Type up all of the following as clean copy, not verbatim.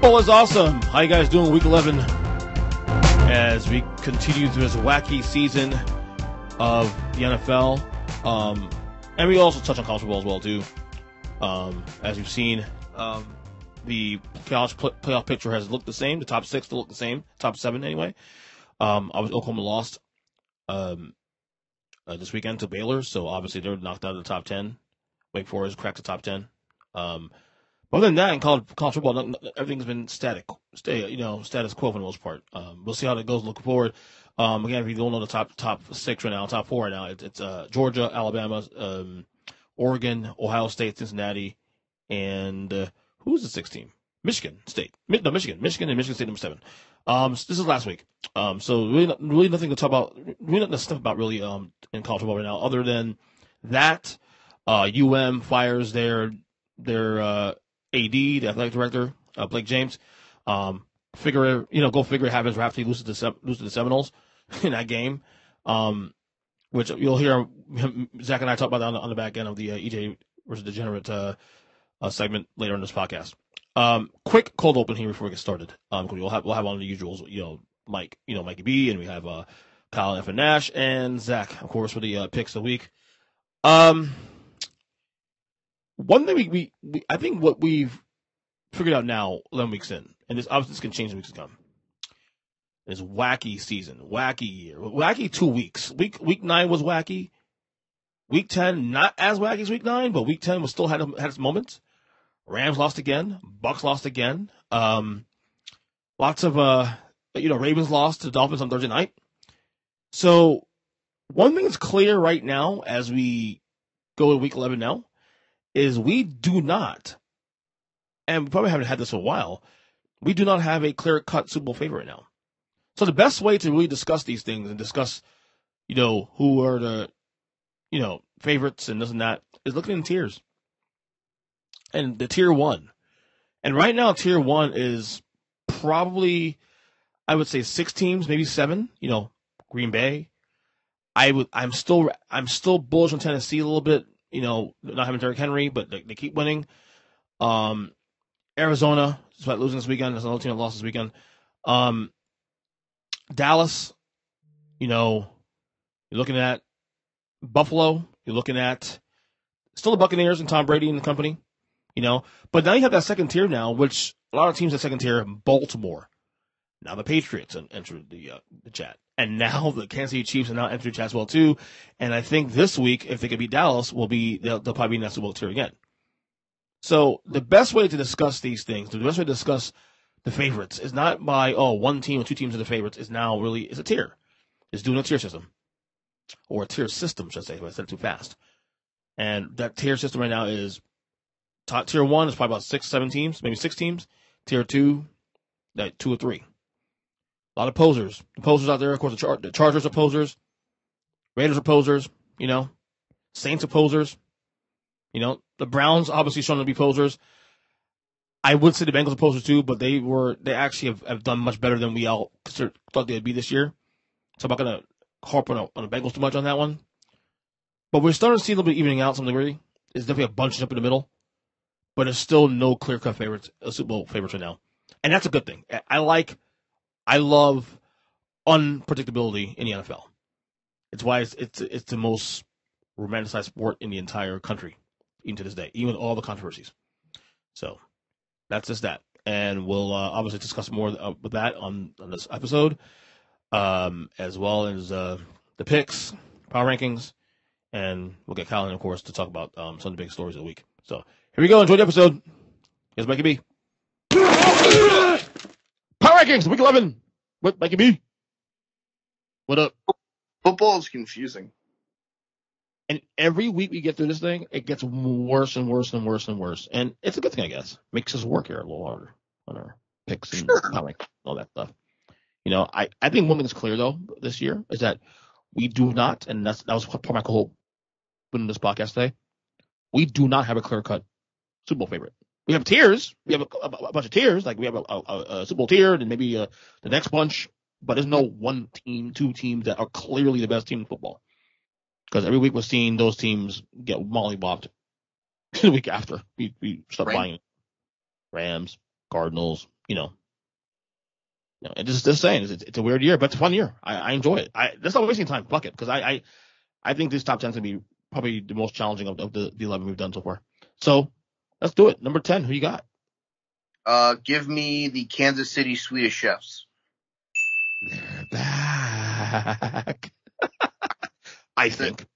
Football is awesome. How you guys doing week 11 as we continue through this wacky season of the NFL? And we also touch on college football as well too. As you've seen, the college playoff picture has looked the same. The top six still look the same. Top seven anyway. Obviously Oklahoma lost this weekend to Baylor, so obviously they're knocked out of the top 10. Wake Forest cracked the top 10. Other than that, in college football, everything's been status quo for the most part. We'll see how that goes looking forward. Again, if you don't know the top six right now, top four right now, it's Georgia, Alabama, Oregon, Ohio State, Cincinnati, and who's the sixth team? Michigan State. Michigan and Michigan State number 7. This is last week. So really nothing to talk about. Really nothing to stuff about really in college football right now, other than that fires their AD, the athletic director, Blake James. Go figure it happens right after he loses to the Seminoles in that game. Which you'll hear Zach and I talk about that on the back end of the EJ versus Degenerate segment later in this podcast. Quick cold open here before we get started. We'll have on the usuals, Mikey B, and we have Kyle Nash and Zach, of course, for the picks of the week. One thing I think what we've figured out now, 11 weeks in, and this can change in weeks to come, is wacky season, wacky year, wacky 2 weeks. Week 9 was wacky. Week 10 not as wacky as week 9, but week 10 was still had its moments. Rams lost again. Bucks lost again. Lots of Ravens lost to the Dolphins on Thursday night. So one thing that's clear right now as we go to week 11 now is we do not, and we probably haven't had this for a while, we do not have a clear-cut Super Bowl favorite right now. So the best way to really discuss these things and discuss, who are the, favorites and this and that is looking in tiers. And the tier 1. And right now, tier 1 is probably, I would say 6 teams, maybe 7, Green Bay. I'm still bullish on Tennessee a little bit, not having Derrick Henry, but they keep winning. Arizona, despite losing this weekend, there's another team that lost this weekend. Dallas, you're looking at Buffalo, you're looking at still the Buccaneers and Tom Brady and the company, But now you have that second tier now, which a lot of teams at second tier, Baltimore. Now the Patriots entered the chat. And now the Kansas City Chiefs are now entering the chat as well, too. And I think this week, if they could beat Dallas, they'll probably be in that Super Bowl tier again. So the best way to discuss these things, the best way to discuss the favorites is not by, one team or 2 teams are the favorites. It's now really, it's a tier. It's doing a tier system. Or a tier system, should I say, if I said it too fast. And that tier system right now is tier 1 is probably about 6, 7 teams, maybe 6 teams. Tier 2, 2 or 3. A lot of posers. The posers out there, of course, the Chargers are posers. Raiders are posers, Saints are posers. The Browns obviously shown to be posers. I would say the Bengals are posers too, but they actually have done much better than we all thought they'd be this year. So I'm not going to harp on the Bengals too much on that one. But we're starting to see a little bit evening out to some degree. There's definitely a bunch up in the middle. But there's still no clear-cut favorites, Super Bowl favorites right now. And that's a good thing. I love unpredictability in the NFL. It's why it's the most romanticized sport in the entire country, even to this day, even with all the controversies. So that's just that. And we'll obviously discuss more with that on this episode, as well as the picks, power rankings, and we'll get Kyle in, of course, to talk about some of the big stories of the week. So here we go. Enjoy the episode. Here's Mikey B. Power rankings, week 11 with Mikey B. What up? Football is confusing. And every week we get through this thing, it gets worse and worse and worse and worse. And it's a good thing, I guess. Makes us work here a little harder on our picks and power rankings, all that stuff. I think one thing that's clear, though, this year is that we do not, and that was part of my whole putting this podcast today, we do not have a clear-cut Super Bowl favorite. We have tiers. We have a bunch of tiers. Like we have a Super Bowl tier and maybe the next bunch. But there's no one team, 2 teams that are clearly the best team in football. Because every week we're seeing those teams get mollywopped the week after. We start buying Rams, Cardinals, And just saying, it's a weird year, but it's a fun year. I enjoy it. That's not wasting time. Fuck it, because I think this top 10 is gonna be probably the most challenging of the 11 we've done so far. So let's do it. Number 10, who you got? Give me the Kansas City Swedish Chefs. They're back. I think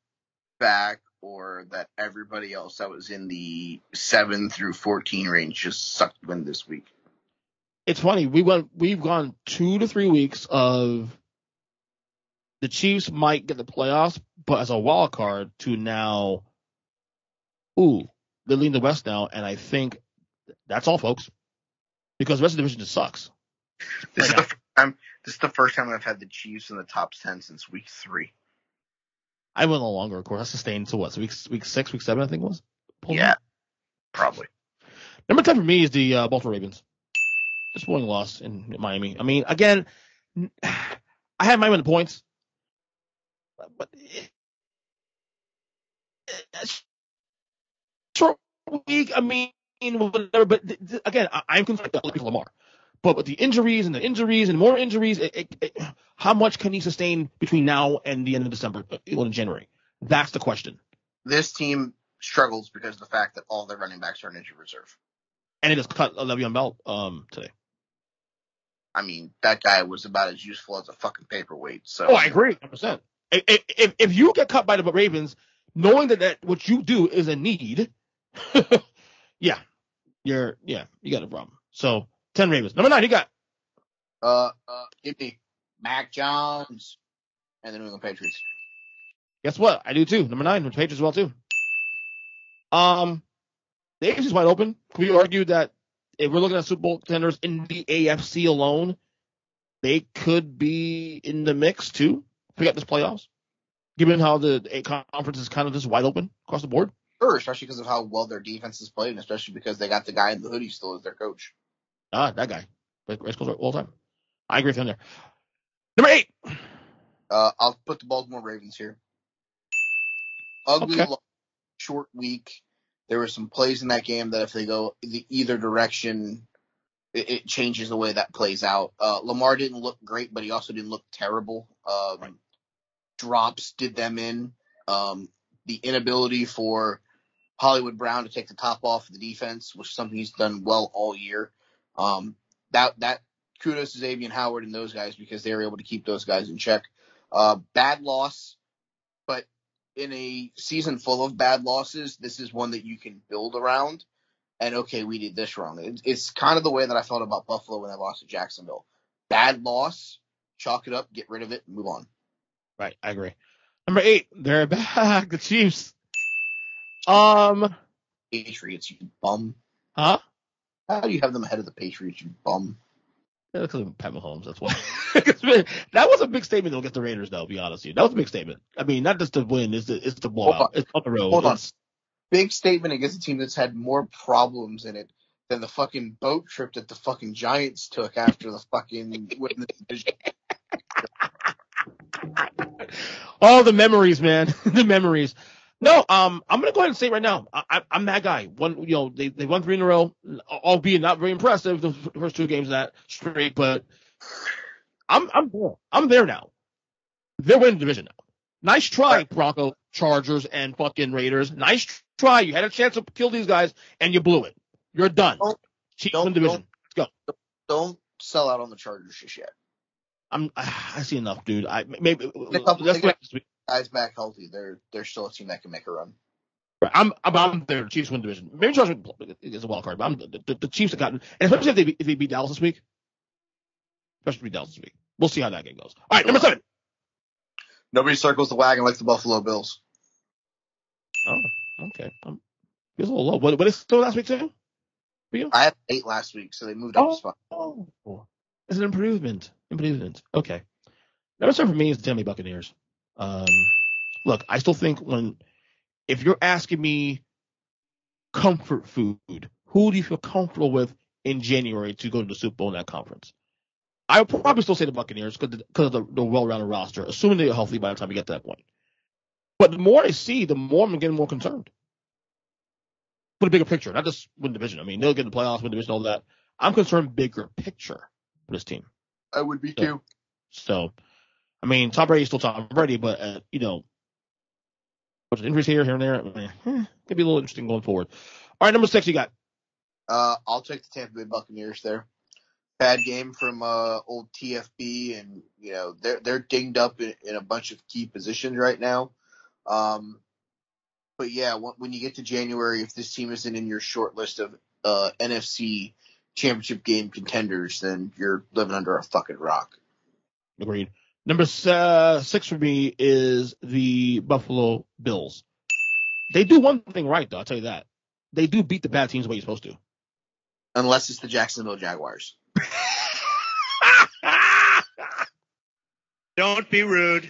back, or that everybody else that was in the 7 through 14 range just sucked wind this week. It's funny. We've gone 2 to 3 weeks of the Chiefs might get the playoffs, but as a wild card to now, they're leading the West now, and I think that's all, folks, because the rest of the division just sucks. This is the first time I've had the Chiefs in the top 10 since week 3. I went a little longer, of course. I sustained to what? So week 6, week 7, I think it was? Yeah, probably. Number 10 for me is the Baltimore Ravens. Disappointing loss in Miami. I mean, again, I had Miami in the points, but short week. I mean, whatever. But again, I'm concerned about Lamar. But with the injuries and more injuries, how much can he sustain between now and the end of December, in January? That's the question. This team struggles because of the fact that all their running backs are in injured reserve. And it just cut Le'Veon Bell today. I mean, that guy was about as useful as a fucking paperweight. So. Oh, I agree, 100%. If you get cut by the Ravens, knowing that what you do is a need, you got a problem. So 10 Ravens. Number 9, you got? Give me Mac Jones and the New England Patriots. Guess what? I do too. Number 9, the Patriots as well too. The AFC is wide open. Can we argue that if we're looking at Super Bowl contenders in the AFC alone, they could be in the mix too? We got this playoffs, given how the conference is kind of just wide open across the board. Sure, especially because of how well their defense is played, and especially because they got the guy in the hoodie still as their coach. That guy. Race goes all the time. I agree with him there. Number 8. I'll put the Baltimore Ravens here. Ugly, okay. Short week. There were some plays in that game that if they go either direction, it changes the way that plays out. Lamar didn't look great, but he also didn't look terrible. Right. Drops did them in. The inability for Hollywood Brown to take the top off of the defense, which is something he's done well all year. That kudos to Xavier Howard and those guys because they were able to keep those guys in check. Bad loss, but in a season full of bad losses, this is one that you can build around. And okay, we did this wrong. It's kind of the way that I felt about Buffalo when they lost to Jacksonville. Bad loss, chalk it up, get rid of it, and move on. Right, I agree. Number 8, they're back. The Chiefs. Patriots, you bum. Huh? How do you have them ahead of the Patriots, you bum? Yeah, because of Pat Mahomes, that's why. That was a big statement against the Raiders, though, to be honest with you. That was a big statement. I mean, not just the win, it's the blowout. It's on the road. Hold on. Big statement against a team that's had more problems in it than the fucking boat trip that the fucking Giants took after the fucking win the division. Oh, the memories, man. The memories. No, I'm gonna go ahead and say right now, I'm that guy. They won 3 in a row, albeit not very impressive the first 2 games of that straight, but I'm there now. They're winning the division now. Nice try, Bronco, Chargers, and fucking Raiders. Nice try. You had a chance to kill these guys, and you blew it. You're done. Chiefs win division. Let's go. Don't sell out on the Chargers just yet. I see enough, dude. Maybe let's wait this week. Guys back healthy. They're still a team that can make a run. I'm there. Chiefs win division. Maybe Chargers is a wild card, but the Chiefs have gotten, and especially if they beat Dallas this week. Especially beat Dallas this week. We'll see how that game goes. All right, number 7. Nobody circles the wagon like the Buffalo Bills. Oh, okay. Feels a little low. What is still last week too? For you? I had 8 last week, so they moved up a spot. Oh, it's an improvement. Okay. Number 7 for me is the Tampa Bay Buccaneers. Look, I still think if you're asking me comfort food, who do you feel comfortable with in January to go to the Super Bowl in that conference? I would probably still say the Buccaneers because of the well-rounded roster, assuming they're healthy by the time we get to that point. But the more I see, the more I'm getting more concerned. For the bigger picture, not just win division. I mean, they'll get the playoffs, win division, all that. I'm concerned bigger picture for this team. I would be too. So, I mean, Tom Brady's still Tom Brady, but, with injuries here and there, could be a little interesting going forward. All right, number 6 you got. I'll take the Tampa Bay Buccaneers there. Bad game from old TFB, and they're dinged up in a bunch of key positions right now. But yeah, when you get to January, if this team isn't in your short list of NFC championship game contenders, then you're living under a fucking rock. Agreed. Number 6 for me is the Buffalo Bills. They do one thing right, though. I'll tell you that. They do beat the bad teams the way you're supposed to. Unless it's the Jacksonville Jaguars. Don't be rude.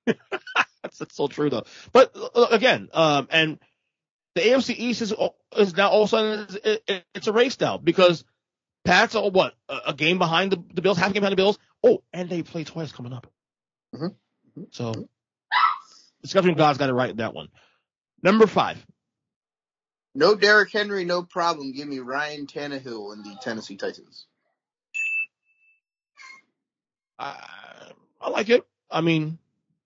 That's so true, though. But again, and the AFC East is now all of a sudden it's a race now because Pats are a game behind the Bills, half a game behind the Bills. Oh, and they play twice coming up. Mm-hmm. So the scheduling gods got it right in that one. Number 5. No Derrick Henry, no problem. Give me Ryan Tannehill and the Tennessee Titans. I like it. I mean,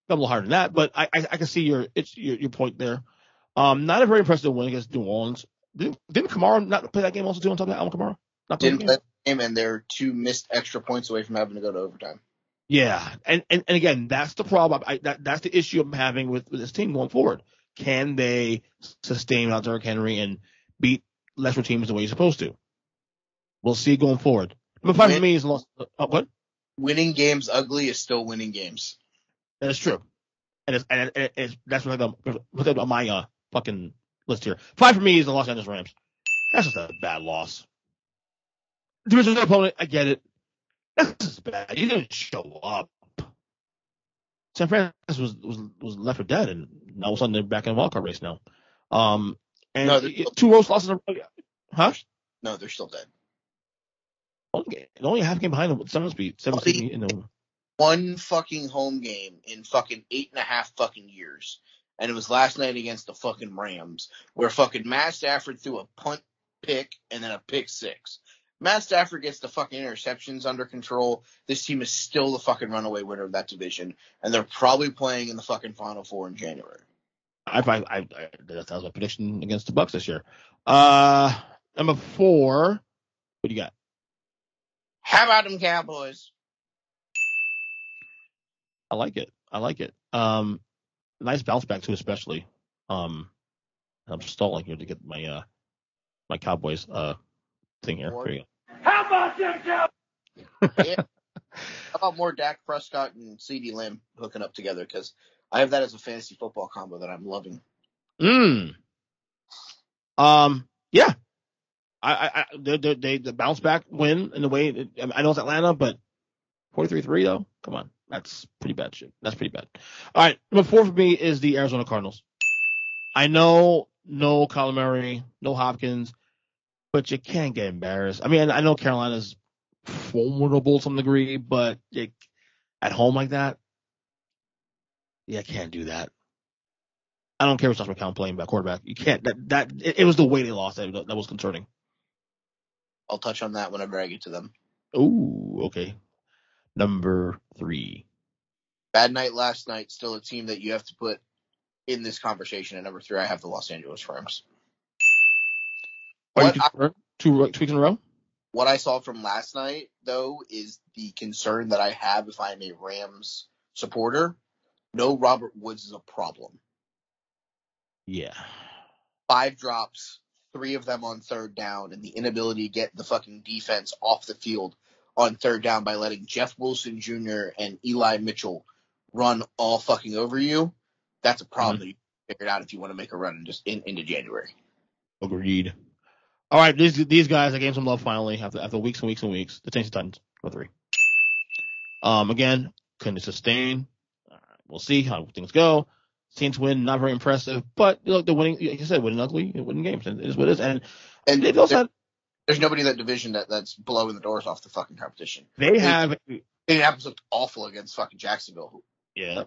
a little harder than that, but I can see your point there. Not a very impressive win against New Orleans. Didn't Kamara not play that game also too on top of that? Alvin Kamara? Didn't play the game, and they're 2 missed extra points away from having to go to overtime. Yeah, and again, that's the problem. That's the issue I'm having with this team going forward. Can they sustain without Derrick Henry and beat lesser teams the way you're supposed to? We'll see going forward. Number 5 for me is lost. What? Winning games ugly is still winning games. That is true, and that's what on my fucking list here. 5 for me is the Los Angeles Rams. That's just a bad loss. Divisional opponent, I get it. That's just bad. You didn't show up. San Francisco was left for dead, and all of a sudden they're back in the wildcard race now. And no, 2 road losses. Huh? No, they're still dead. Only a half game behind them with 7 speed. One fucking home game in fucking 8.5 fucking years. And it was last night against the fucking Rams, where fucking Matt Stafford threw a punt pick and then a pick 6. Matt Stafford gets the fucking interceptions under control. This team is still the fucking runaway winner of that division, and they're probably playing in the fucking Final Four in January. That was my prediction against the Bucs this year. Number 4, what do you got? How about them Cowboys? I like it. Nice bounce back too, especially. I'm stalling here to get my my Cowboys thing here. There you go. How about them Cowboys? Yeah. How about more Dak Prescott and CeeDee Lamb hooking up together? Because I have that as a fantasy football combo that I'm loving. Yeah. They bounce back win in the way. I know it's Atlanta, but 43-3 though. Come on, that's pretty bad shit. That's pretty bad. All right, number 4 for me is the Arizona Cardinals. I know no Kyler Murray, no Hopkins, but you can't get embarrassed. I mean, I know Carolina's formidable to some degree, but at home like that, I can't do that. I don't care if Josh McCown playing back quarterback. You can't. It was the way they lost that was concerning. I'll touch on that whenever I get to them. Ooh, okay. Number 3. Bad night last night. Still a team that you have to put in this conversation. At number 3, I have the Los Angeles Rams. Are you 2 weeks in a row? What I saw from last night, though, is the concern that I have if I'm a Rams supporter. No Robert Woods is a problem. Yeah. 5 drops, 3 of them on 3rd down, and the inability to get the fucking defense off the field on 3rd down by letting Jeff Wilson Jr. and Eli Mitchell run all fucking over you. That's a problem that you figure out if you want to make a run into January. Agreed. All right, these guys, I gave some love finally after weeks and weeks and weeks. The Tennessee Titans, number 3. Again, couldn't sustain. We'll see how things go. Saints win, not very impressive, but look, they're winning. Like you said, winning ugly, winning games, and it is what it is. And they also there's nobody in that division that's blowing the doors off the fucking competition. Indianapolis looked awful against fucking Jacksonville. Yeah,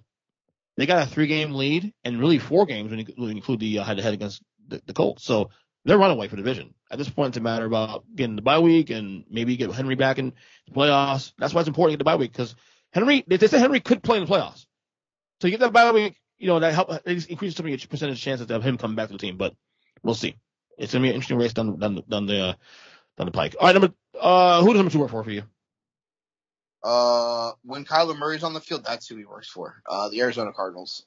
they got a 3-game lead, and really 4 games when you include the head-to-head against the Colts. So They're running away for the division. At this point, it's a matter about getting the bye week and maybe get Henry back in the playoffs. That's why it's important to get the bye week because they said Henry could play in the playoffs. So you get that bye week, that increases some of your percentage chances of him coming back to the team. But we'll see. It's gonna be an interesting race down the pike. All right, who does number 2 work for you? When Kyler Murray's on the field, that's who he works for. The Arizona Cardinals.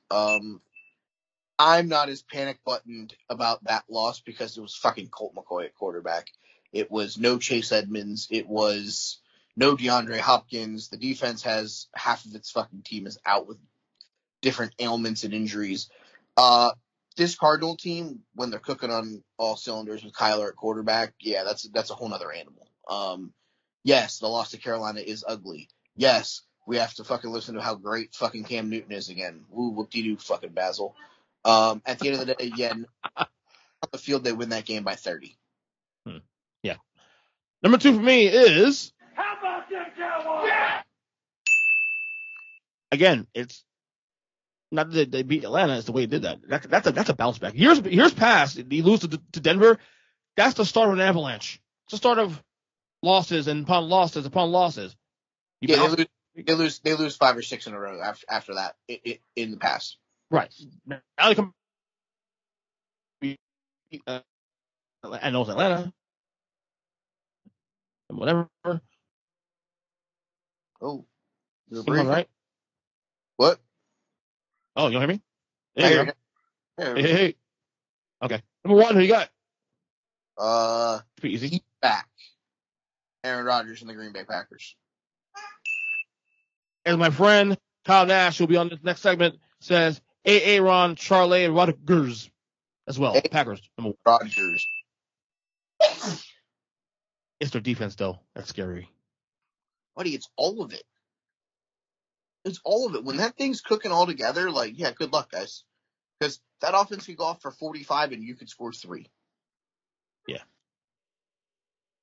I'm not as panic buttoned about that loss because it was fucking Colt McCoy at quarterback. It was no Chase Edmonds. It was no DeAndre Hopkins. The defense has half of its fucking team is out with different ailments and injuries. This Cardinal team, when they're cooking on all cylinders with Kyler at quarterback, yeah, that's a whole nother animal. Yes, the loss to Carolina is ugly. Yes, we have to fucking listen to how great fucking Cam Newton is again. Ooh, whoop-de-doo, fucking Basil. At the end of the day, yeah, on the field, they win that game by 30. Yeah. Number 2 for me is... How about them Cowboys? Again, it's not that they beat Atlanta. It's the way they did that. That's a bounce back. Years past, they lose to Denver. That's the start of an avalanche. It's the start of losses and upon losses upon losses. They lose 5 or 6 in a row after that in the past. Right. Now they come. I know it's Atlanta. Whatever. Oh, Come on, right? What? Oh, you don't hear me? Yeah, Hey. Okay. Number 1, who you got? Pretty easy. He's back. Aaron Rodgers and the Green Bay Packers. As my friend Kyle Nash, who'll be on this next segment, says, Aaron, Charlie, and Rodgers as well. Packers. Number 1. Rodgers. It's their defense, though. That's scary. Buddy, it's all of it. It's all of it. When that thing's cooking all together, yeah, good luck, guys. Because that offense could go off for 45 and you could score 3. Yeah.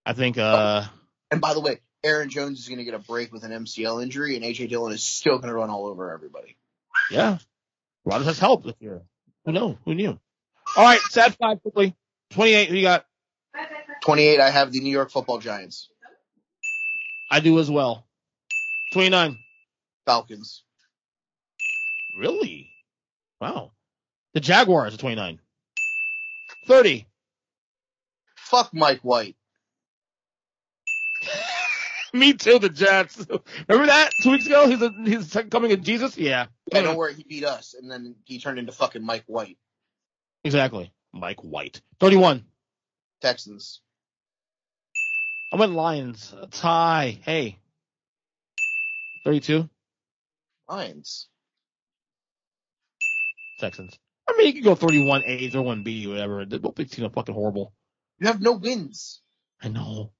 I think, And by the way, Aaron Jones is going to get a break with an MCL injury, and A.J. Dillon is still going to run all over everybody. Yeah. Rodgers has help this year. Who knew? All right, sad 5 quickly. 28, who you got? 28, I have the New York Football Giants. I do as well. 29. Falcons. Really? Wow. The Jaguars at 29. 30. Fuck Mike White. Me too, the Jets. Remember that 2 weeks ago? He's coming in Jesus? Yeah. Yeah, don't worry, he beat us, and then he turned into fucking Mike White. Exactly. Mike White. 31. Texans. I went Lions. A tie. Hey. 32. Lions. Texans. I mean, you could go 31A, 31B, whatever. Both big teams are fucking horrible. You have no wins. I know.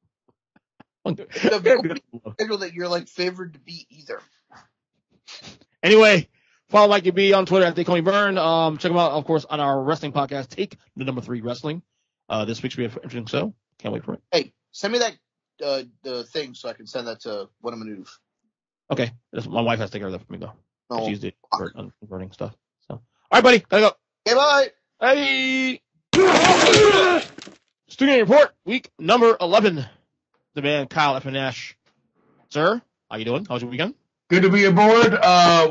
You have no schedule that you're favored to beat either. Anyway, follow Mikey B on Twitter at They Call Me Burn. Check him out, of course, on our wrestling podcast, Take the Number 3 Wrestling. This week should be an interesting show. Can't wait for it. Hey, send me that the thing so I can send that to one of my news. Okay. My wife has to take care of that for me, though. No. She's the expert on converting stuff. So, all right, buddy. Gotta go. Okay, bye. Hey. Student report, week number 11. The man, Kyle Nash. Sir, how you doing? How was your weekend? Good to be aboard.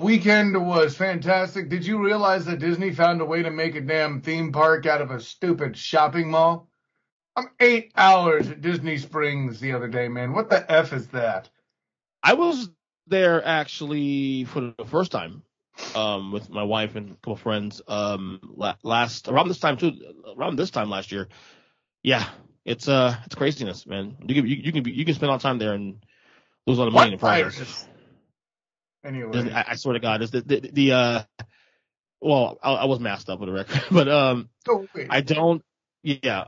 Weekend was fantastic. Did you realize that Disney found a way to make a damn theme park out of a stupid shopping mall? I'm 8 hours at Disney Springs the other day, man. What the F is that? I was there actually for the first time with my wife and a couple of friends around this time last year. Yeah, it's craziness, man. You can spend a lot of time there and lose a lot of money in the process. Anyway, I swear to God, well, I was masked up with a record, but I don't. Yeah,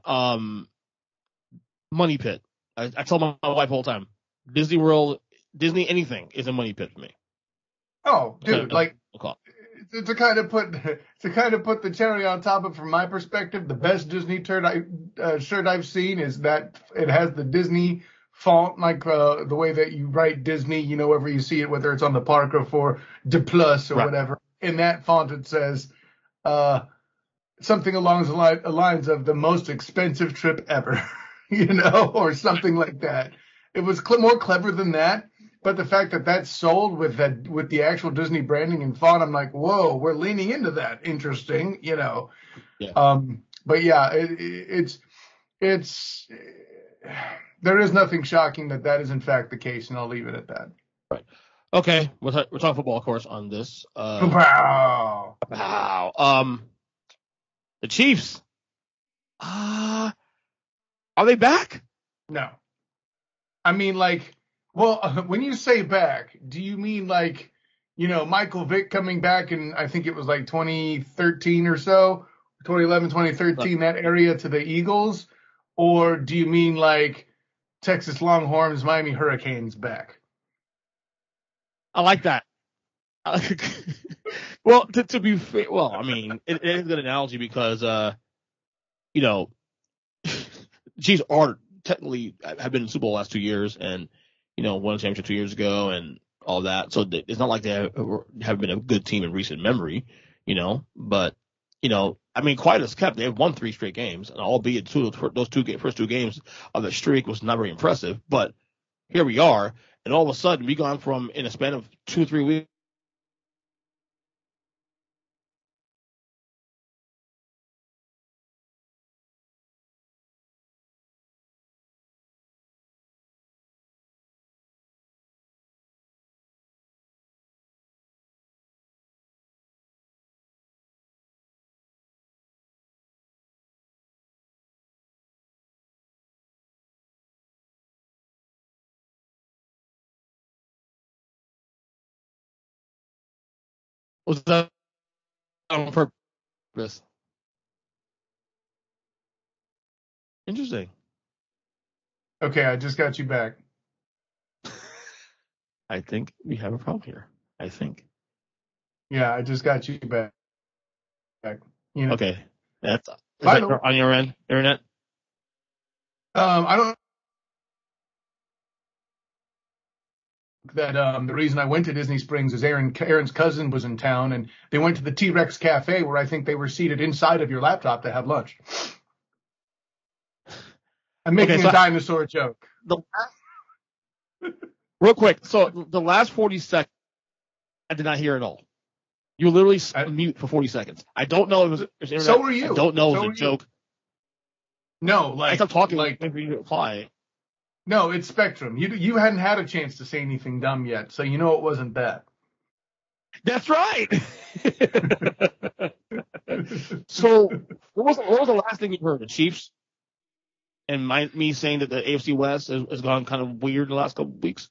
money pit. I tell my wife the whole time, Disney World, Disney anything is a money pit for me. Oh, dude, to kind of put the cherry on top of, from my perspective, the best Disney shirt I've seen is that it has the Disney font, the way that you write Disney, wherever you see it, whether it's on the park or for De Plus or whatever. In that font, it says, something along the lines of the most expensive trip ever, or something like that. It was more clever than that. But the fact that that's sold with the actual Disney branding and font, I'm like, whoa, we're leaning into that. Interesting, Yeah. But yeah, it's there is nothing shocking that is in fact the case, and I'll leave it at that. Right. Okay, we're talking football, of course, on this. Wow. The Chiefs. Are they back? No. I mean, when you say back, do you mean Michael Vick coming back in, I think it was like 2013 or so, 2011, 2013, that area to the Eagles? Or do you mean Texas Longhorns, Miami Hurricanes back? I like that. Well, to be fair, I mean, it is a good analogy because, Chiefs are technically have been in the Super Bowl the last 2 years and, won a championship 2 years ago and all that. So it's not like they have been a good team in recent memory, but, I mean, quiet as kept, they have won 3 straight games, and albeit those first two games of the streak was not very impressive, but here we are, and all of a sudden we gone from, in a span of 2 or 3 weeks, was that on purpose? Interesting. Okay, I just got you back. I think we have a problem here. I think. Yeah, I just got you back. Okay. Is that on your end, internet? I don't. That the reason I went to Disney Springs is Aaron's cousin was in town, and they went to the T-Rex Cafe, where I think they were seated inside of your laptop to have lunch. I'm making a dinosaur joke. Real quick, so the last 40 seconds, I did not hear at all. You were literally mute for 40 seconds. I don't know if it was internet. So were you. I don't know if it was a joke. No, I stopped talking maybe you reply. No, it's Spectrum. You hadn't had a chance to say anything dumb yet, so you know it wasn't that. That's right. So what was the last thing you heard? The Chiefs? And me saying that the AFC West has gone kind of weird the last couple of weeks?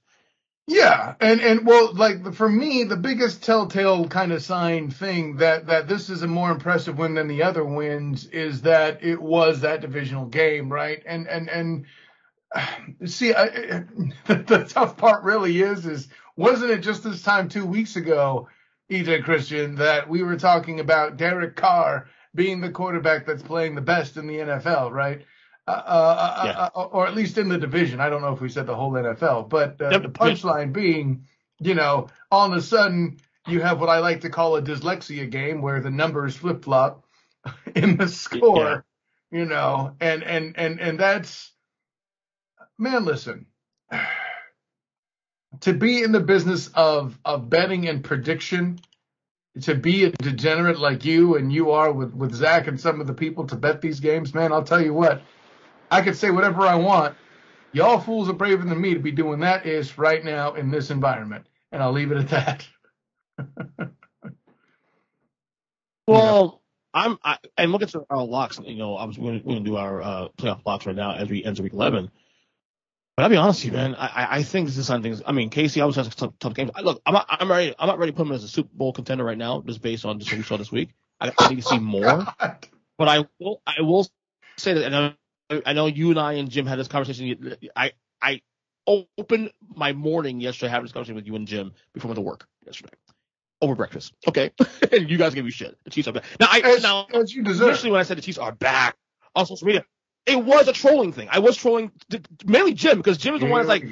Yeah, and well, for me, the biggest telltale kind of sign thing that this is a more impressive win than the other wins is that it was that divisional game, right? And see, the tough part really is wasn't it just this time 2 weeks ago, EJ Christian, that we were talking about Derek Carr being the quarterback that's playing the best in the NFL, right? Or at least in the division. I don't know if we said the whole NFL, but the punchline being, all of a sudden you have what I like to call a dyslexia game where the numbers flip flop in the score, and that's, man, listen, to be in the business of betting and prediction, to be a degenerate like you and you are with Zach and some of the people to bet these games, man, I'll tell you what. I could say whatever I want. Y'all fools are braver than me to be doing that ish right now in this environment. And I'll leave it at that. Well, and look at our locks. We're going to do our playoff locks right now as we enter week 11. But I'll be honest with you, man. I think this is something. I mean, Casey always has tough games. Look, I'm not ready to put him as a Super Bowl contender right now, just based on just what we saw this week. I need to see more. But I will say that, and I know you and I and Jim had this conversation. I opened my morning yesterday having this conversation with you and Jim before I went to work yesterday over breakfast. Okay, and you guys gave me shit. The Chiefs are back. Now, as you deserve. Initially, when I said the Chiefs are back on social media, it was a trolling thing. I was trolling mainly Jim because Jim is the one that's like,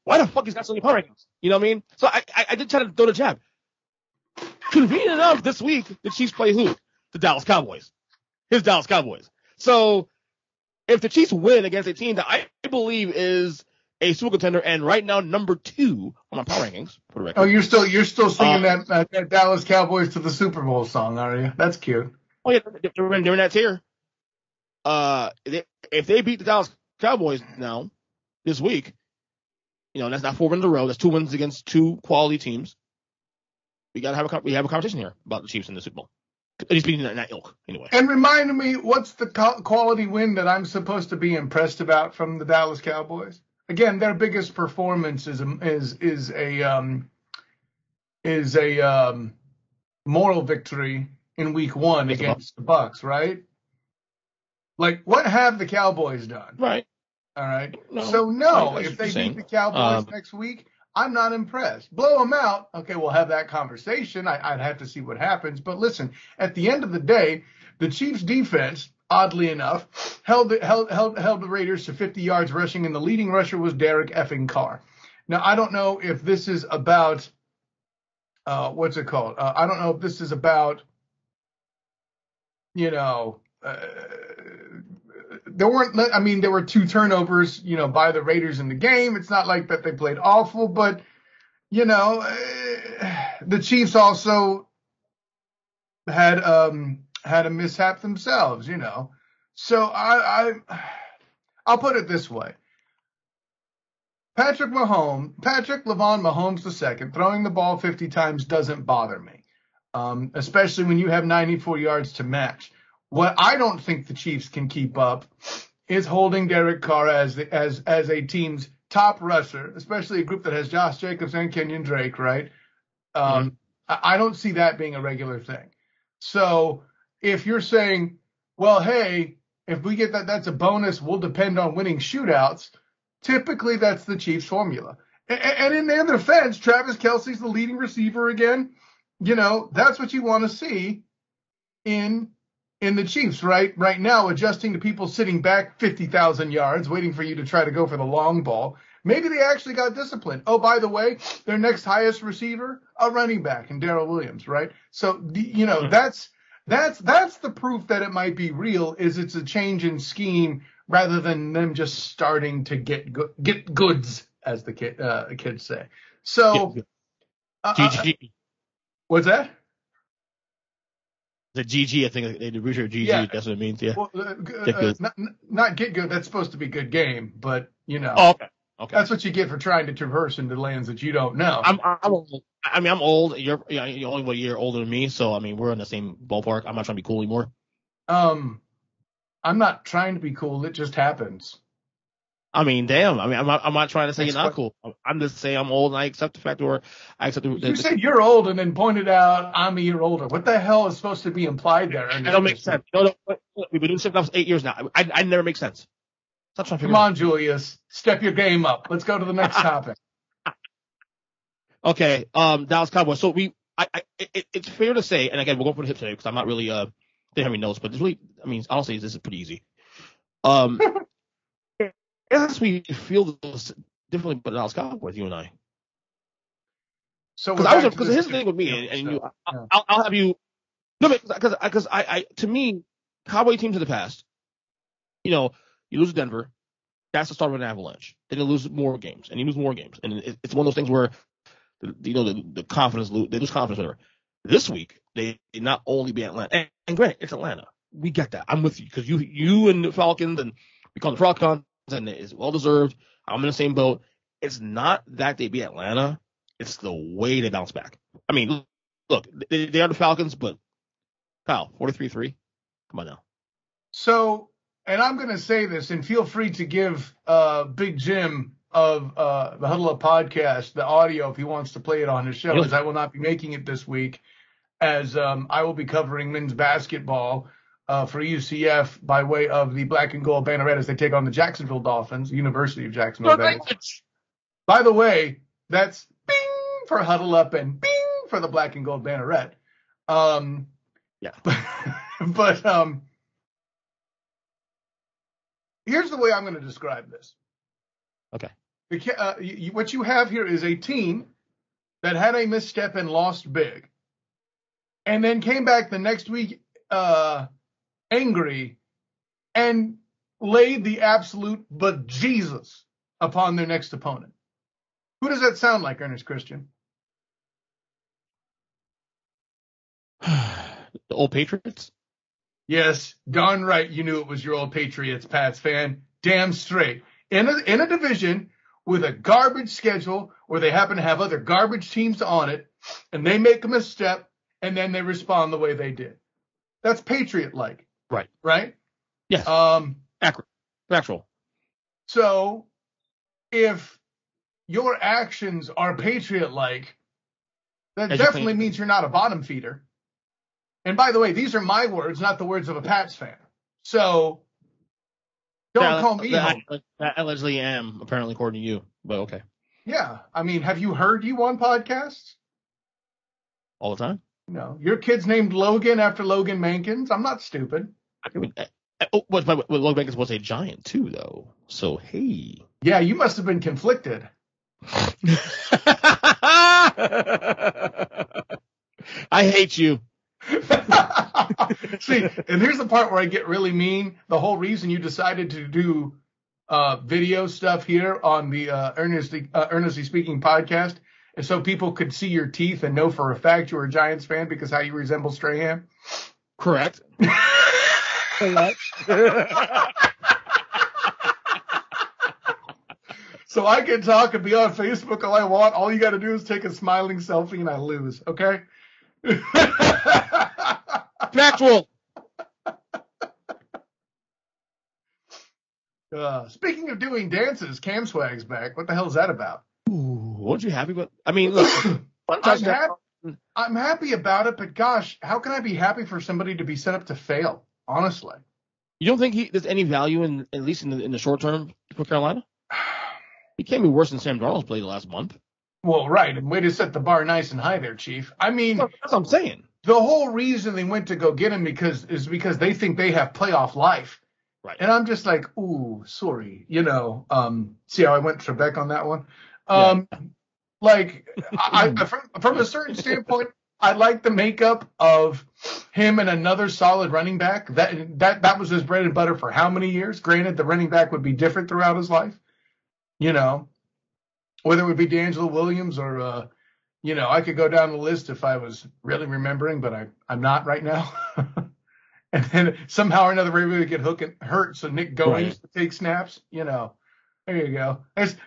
why the fuck he's got so many power rankings? You know what I mean? So I did try to throw the jab. Convenient enough, this week the Chiefs play who? The Dallas Cowboys. his Dallas Cowboys. So if the Chiefs win against a team that I believe is a Super contender and right now number 2 on my power rankings, for the record. Oh, you're still singing that Dallas Cowboys to the Super Bowl song, are you? That's cute. Oh yeah, they're in that tier. If they beat the Dallas Cowboys now this week, that's not 4 wins in a row. That's 2 wins against 2 quality teams. We have a conversation here about the Chiefs in the Super Bowl. At least being in that ilk, anyway. And remind me, what's the quality win that I'm supposed to be impressed about from the Dallas Cowboys? Again, their biggest performance is a moral victory in Week 1 against the Bucs, right? Like, what have the Cowboys done? Right. All right. No, if they beat the Cowboys next week, I'm not impressed. Blow them out. Okay, we'll have that conversation. I'd have to see what happens. But listen, at the end of the day, the Chiefs' defense, oddly enough, held the Raiders to 50 yards rushing, and the leading rusher was Derek effing Carr. Now, I don't know if this is about what's it called? I don't know if this is about, there were 2 turnovers, by the Raiders in the game. It's not like that they played awful, but, the Chiefs also had a mishap themselves, So I'll put it this way. Patrick Levon Mahomes II throwing the ball 50 times doesn't bother me, especially when you have 94 yards to match. What I don't think the Chiefs can keep up is holding Derek Carr as a team's top rusher, especially a group that has Josh Jacobs and Kenyon Drake, right? I don't see that being a regular thing. So if you're saying, well, hey, if we get that's a bonus, we'll depend on winning shootouts. Typically, that's the Chiefs' formula. And in their defense, Travis Kelce's the leading receiver again. That's what you want to see in the Chiefs, right? Right now, adjusting to people sitting back 50,000 yards, waiting for you to try to go for the long ball. Maybe they actually got disciplined. Oh, by the way, their next highest receiver, a running back, and Darrell Williams, right? So, that's the proof that it might be real. Is it's a change in scheme rather than them just starting to get goods, as the kids say. So, GG. What's that? The GG, I think the Richard GG. Yeah. That's what it means. Yeah. Well, not get good. That's supposed to be good game, but Oh, okay. That's what you get for trying to traverse into lands that you don't know. I'm old. I'm old. You're only a year older than me, so we're in the same ballpark. I'm not trying to be cool anymore. I'm not trying to be cool. It just happens. Damn. I'm not trying to say you're not cool. I'm just saying I'm old and I accept the fact, or I accept You said you're old and then pointed out I'm a year older. What the hell is supposed to be implied there? That don't make sense. No, we've been doing shit for 8 years now. I never make sense. Stop trying to Come on, Julius. Step your game up. Let's go to the next topic. Okay. Dallas Cowboys. So it's fair to say, and again, we're going for the hip today because I'm not really didn't have any notes, but it's really, honestly, this is pretty easy. Yes, we feel this differently about Dallas Cowboys, you and I. So because here's the thing with me, and you, I'll have you. No, because I to me, Cowboy teams in the past, you lose to Denver, that's the start of an avalanche. Then you lose more games, and you lose more games, and it's one of those things where the confidence they lose confidence. Whatever. This week they not only beat Atlanta, and granted it's Atlanta, we get that. I'm with you because you and the Falcons, and we call them Falcons. And it's well deserved. I'm in the same boat. It's not that they beat Atlanta. It's the way they bounce back. Look, they are the Falcons, but Kyle, 43-3. Come on now. So, and I'm going to say this, and feel free to give Big Jim of the Huddle Up podcast the audio if he wants to play it on his show, as I will not be making it this week, as I will be covering men's basketball for UCF by way of the black and gold banneret as they take on the Jacksonville Dolphins, University of Jacksonville. By the way, that's bing for Huddle Up and bing for the black and gold banneret. Yeah. But here's the way I'm going to describe this. Okay. What you have here is a team that had a misstep and lost big, and then came back the next week angry, and laid the absolute bejesus upon their next opponent. Who does that sound like, Ernest Christian? The old Patriots? Yes, darn right you knew it was your old Patriots, Pats fan. Damn straight. In a division with a garbage schedule where they happen to have other garbage teams on it, and they make a misstep, and then they respond the way they did. That's Patriot-like. Right. Right? Yes. Accurate. Factual. So, if your actions are Patriot-like, that definitely means you're not a bottom feeder. And by the way, these are my words, not the words of a Pats fan. So, don't call me home. I allegedly am, apparently, according to you. But okay. Yeah. I mean, have you heard you on podcasts? All the time? No. Your kid's named Logan after Logan Mankins? I'm not stupid. Logan Mankins was a Giant, too, though. So, hey. Yeah, you must have been conflicted. I hate you. See, and here's the part where I get really mean. The whole reason you decided to do video stuff here on the Earnestly Speaking podcast is so people could see your teeth and know for a fact you're a Giants fan because how you resemble Strahan. Correct. Correct. So I can talk and be on Facebook all I want. All you got to do is take a smiling selfie and I lose. Okay. Factual. Speaking of doing dances, Cam Swag's back. What the hell is that about? Ooh, weren't you happy about? I mean, look, I'm happy about it, but gosh, how can I be happy for somebody to be set up to fail? Honestly, you don't think there's any value in, at least in the short term, for Carolina? He can't be worse than Sam Darnold's played last month. Well, right, and way to set the bar nice and high there, Chief. I mean, that's what I'm saying. The whole reason they went to go get him is because they think they have playoff life. Right. And I'm just like, ooh, sorry. You know, see how I went Trebek on that one? Like, from a certain standpoint, I like the makeup of him and another solid running back. That was his bread and butter for how many years? Granted, the running back would be different throughout his life. You know, whether it would be D'Angelo Williams or, you know, I could go down the list if I was really remembering, but I'm not right now. And then somehow or another, we would get hurt, so Nick Goings to take snaps. You know, there you go.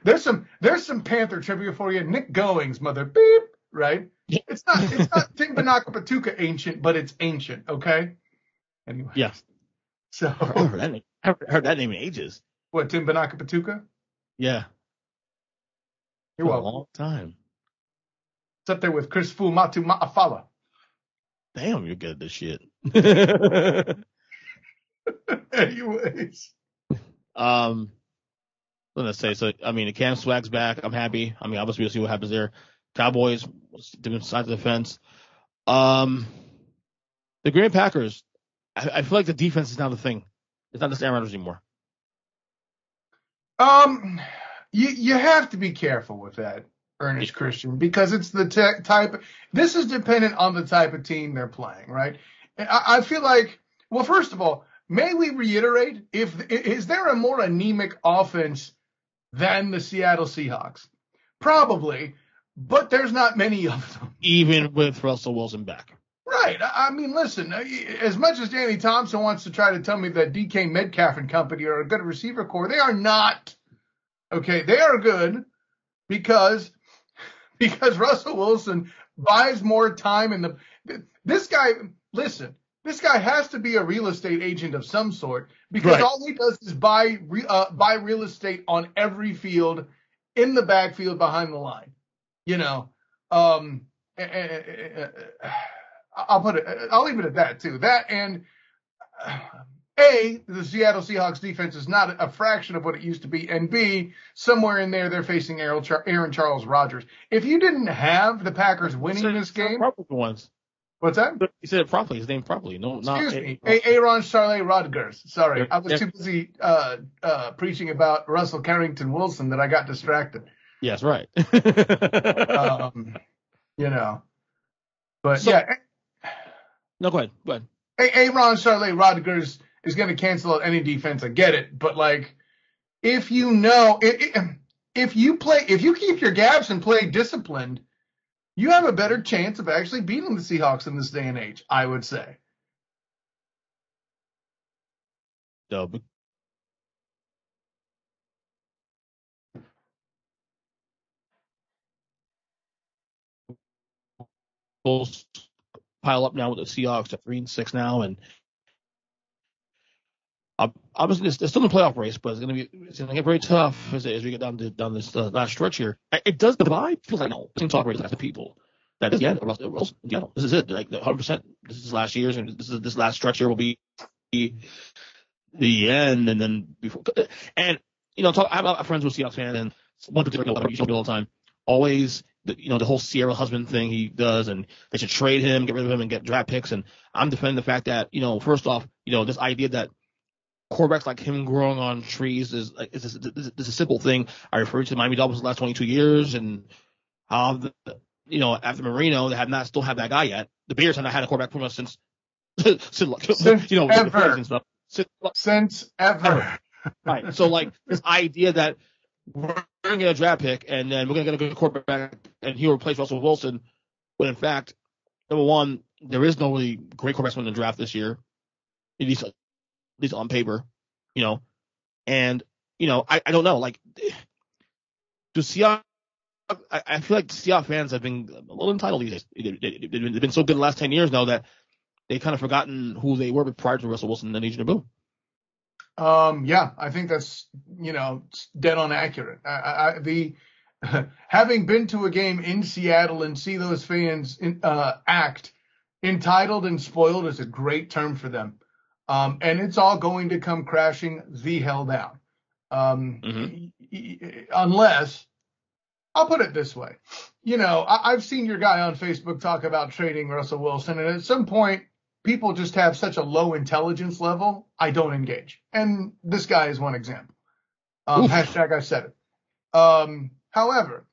There's some Panther trivia for you. Nick Goings, mother beep, right? It's not Timbanaka Patuka ancient, but it's ancient. Okay. Anyway. Yeah. So I heard that name in ages. What, Timbanaka Patuka? Yeah. You're welcome. A long time. It's up there with Chris Matu Ma'afala. Damn, you're good at this shit. Anyways. Let's say, so, I mean, the Cam Swag's back. I'm happy. I mean, obviously, we'll see what happens there. Cowboys, doing side of the fence. The Green Bay Packers, I feel like the defense is now the thing. It's not just Aaron Rodgers anymore. You have to be careful with that, Ernest Christian, because it's the type. This is dependent on the type of team they're playing, right? I feel like, well, first of all, may we reiterate, is there a more anemic offense than the Seattle Seahawks? Probably, but there's not many of them. Even with Russell Wilson back. Right. I mean, listen, as much as Danny Thompson wants to try to tell me that DK Metcalf and company are a good receiver core, they are not. Okay, they are good because Russell Wilson buys more time in this guy has to be a real estate agent of some sort because all he does is buy real estate on every field in the backfield behind the line. You know, I'll leave it at that too. That and A, the Seattle Seahawks defense is not a fraction of what it used to be, and B, somewhere in there they're facing Aaron Charles Rodgers. If you didn't have the Packers winning this game, once. What's that? He said it properly. His name properly. No, excuse me. Aaron Charles Rodgers. Sorry, I was too busy preaching about Russell Carrington Wilson that I got distracted. Yes, right. You know, but yeah. No, go ahead. Aaron Charlotte Rodgers is going to cancel out any defense. I get it. But, like, if you keep your gaps and play disciplined, you have a better chance of actually beating the Seahawks in this day and age, I would say. No. Bulls pile up now with the Seahawks at 3-6 now, and obviously it's still in the playoff race, but it's gonna get very tough as we get down this last stretch here. It does divide. Feels like no team talk race to people. That is this is it. Like 100%. This is last year's, and this last stretch here will be the end, and then before. And I have friends who are Seahawks fans, and one particular you show me all the time. Always, the whole Sierra husband thing he does, and they should trade him, get rid of him, and get draft picks. And I'm defending the fact that first off, this idea that quarterbacks like him growing on trees is a simple thing. I refer to Miami Dolphins the last 22 years, and how after Marino, they have not still have that guy yet. The Bears have not had a quarterback pretty much since ever. Since ever. Right. So like this idea that we're going to get a draft pick and then we're going to get a good quarterback and he'll replace Russell Wilson, when in fact, number one, there is no really great quarterbacks in the draft this year, at least on paper, and I don't know, like, do Seahawks? I feel like Seahawks fans have been a little entitled these days. They've been so good the last 10 years now that they've kind of forgotten who they were prior to Russell Wilson and Legion of Boom. Yeah, I think that's, dead on accurate. Having been to a game in Seattle and see those fans act entitled and spoiled is a great term for them. And it's all going to come crashing the hell down. Unless, I'll put it this way. I've seen your guy on Facebook talk about trading Russell Wilson, and at some point, people just have such a low intelligence level, I don't engage. And this guy is one example. Hashtag I said it. However,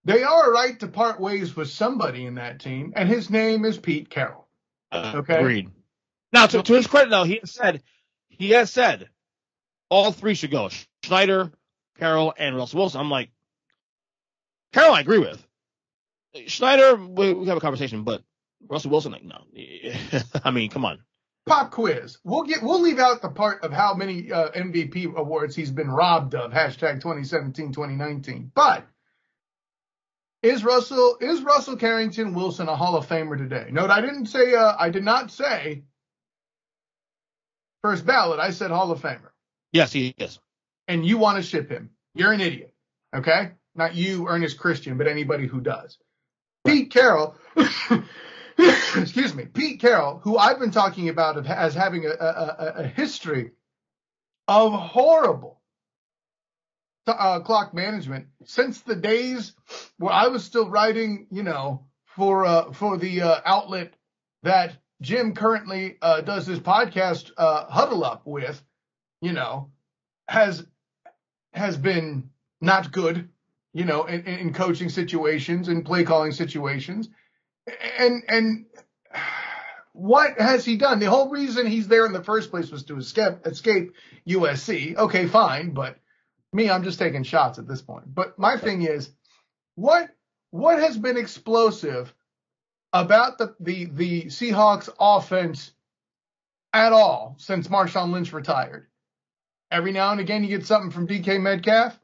they are right to part ways with somebody in that team, and his name is Pete Carroll. Okay? Agreed. Now, to his credit, though, he has said all three should go. Schneider, Carroll, and Russell Wilson. I'm like, Carroll I agree with. Schneider, we have a conversation, but Russell Wilson, like, no. I mean, come on. Pop quiz. We'll leave out the part of how many MVP awards he's been robbed of. Hashtag 2017, 2019. But is Russell Carrington Wilson a Hall of Famer today? Note, I did not say first ballot. I said Hall of Famer. Yes, he is. And you want to ship him. You're an idiot. Okay? Not you, Ernest Christian, but anybody who does. Pete Carroll, excuse me, Pete Carroll, who I've been talking about as having a history of horrible clock management since the days where I was still writing, for the outlet that Jim currently does his podcast Huddle Up with, has been not good, in coaching situations and play calling situations. And what has he done? The whole reason he's there in the first place was to escape USC. Okay, fine. But I'm just taking shots at this point. But my thing is, what has been explosive about the Seahawks offense at all since Marshawn Lynch retired? Every now and again, you get something from DK Metcalf,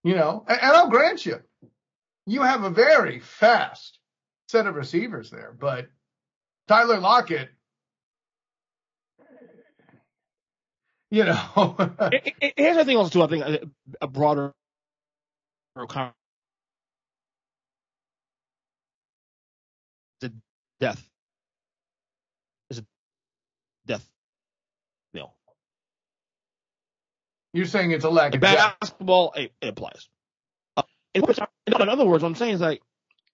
and I'll grant you have a very fast set of receivers there, but Tyler Lockett, Here's the thing also, too, I think a broader the death is a death. You're saying it's a lack of basketball. It applies. In other words, what I'm saying is, like,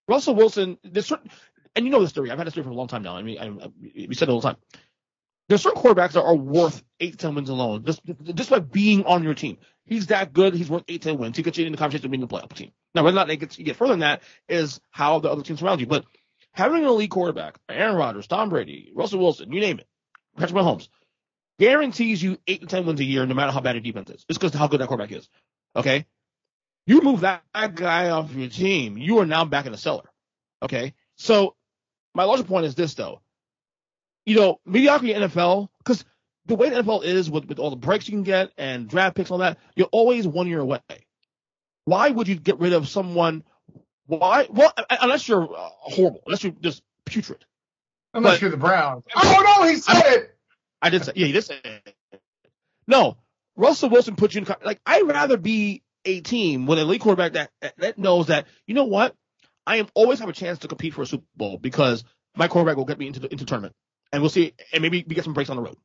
Russell Wilson. And you know the story. I've had this story for a long time now. I mean, we said it all the time. There's certain quarterbacks that are worth 8 to 10 wins alone, just by being on your team. He's that good. He's worth 8 to 10 wins. He gets you in the conversation of being the playoff team. Now, whether or not you get further than that is how the other teams surround you. But having an elite quarterback, Aaron Rodgers, Tom Brady, Russell Wilson, you name it, Patrick Mahomes, guarantees you 8 to 10 wins a year, no matter how bad your defense is. It's because of how good that quarterback is. Okay, you move that guy off your team, you are now back in the cellar. Okay, so my larger point is this, though. Mediocrity in NFL, because the way the NFL is with all the breaks you can get and draft picks and all that, you're always 1 year away. Why would you get rid of someone? Why? Well, unless you're horrible, unless you're just putrid. Unless you're the Browns. Oh, no, he said it. I did say, yeah, he did say it. No, Russell Wilson put you in, I'd rather be a team with an elite quarterback that knows that, you know what? I always have a chance to compete for a Super Bowl because my quarterback will get me into the tournament. And we'll see, and maybe we get some breaks on the road.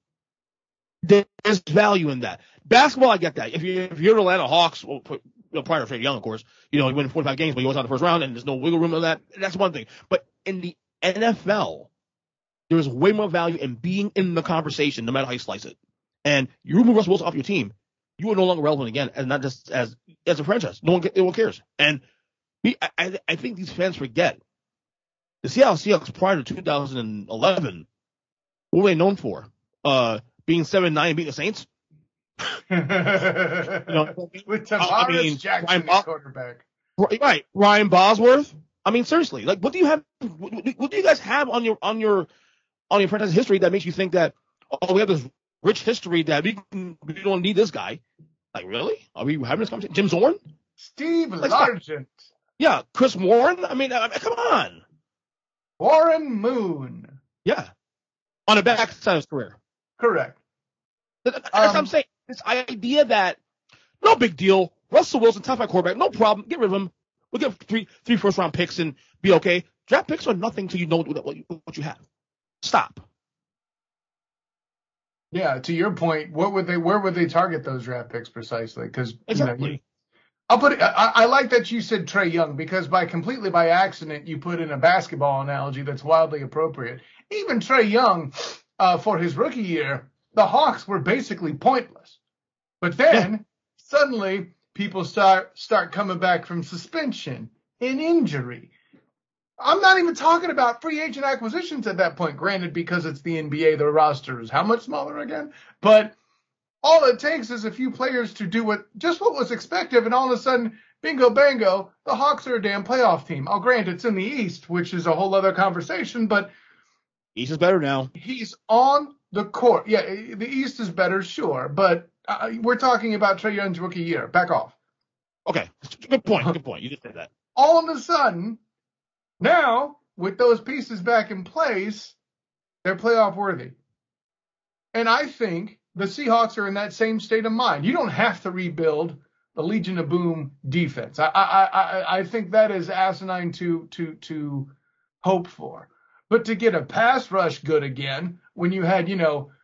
There's value in that. Basketball, I get that. If you're the Atlanta Hawks, prior to Trae Young, of course, you win 45 games, but you always out in the first round, and there's no wiggle room on that. That's one thing. But in the NFL, there is way more value in being in the conversation, no matter how you slice it. And you remove Russell Wilson off your team, you are no longer relevant again, and not just as a franchise. No one cares. And I think these fans forget the Seattle Seahawks prior to 2011. What were they known for? Being 7-9 and beating the Saints? With Tavares Jackson, the quarterback. Right. Ryan Bosworth. I mean, seriously, what do you have? What do you guys have on your franchise history that makes you think that, we have this rich history that we don't need this guy? Really? Are we having this conversation? Jim Zorn? Steve Largent. Yeah. Chris Warren? I mean, come on. Warren Moon. Yeah. On the back side of his career. Correct. That's what I'm saying. This idea that, no big deal, Russell Wilson, top 5 quarterback, no problem, get rid of him. We'll get three first-round picks and be okay. Draft picks are nothing till you know what you have. Stop. Yeah, to your point, where would they target those draft picks precisely? Because exactly. I'll put it. I like that you said Trae Young because completely by accident you put in a basketball analogy that's wildly appropriate. Even Trae Young, for his rookie year, the Hawks were basically pointless. But then suddenly people start coming back from suspension and injury. I'm not even talking about free agent acquisitions at that point. Granted, because it's the NBA, their roster is how much smaller again? But all it takes is a few players to do what was expected, and all of a sudden, bingo bango, the Hawks are a damn playoff team. I'll grant it's in the East, which is a whole other conversation, but East is better now. He's on the court. Yeah, the East is better, sure, but we're talking about Trae Young's rookie year. Back off. Okay, good point. Good point. You just said that. All of a sudden, now with those pieces back in place, they're playoff worthy, and I think the Seahawks are in that same state of mind. You don't have to rebuild the Legion of Boom defense. I think that is asinine to hope for. But to get a pass rush good again, when you had,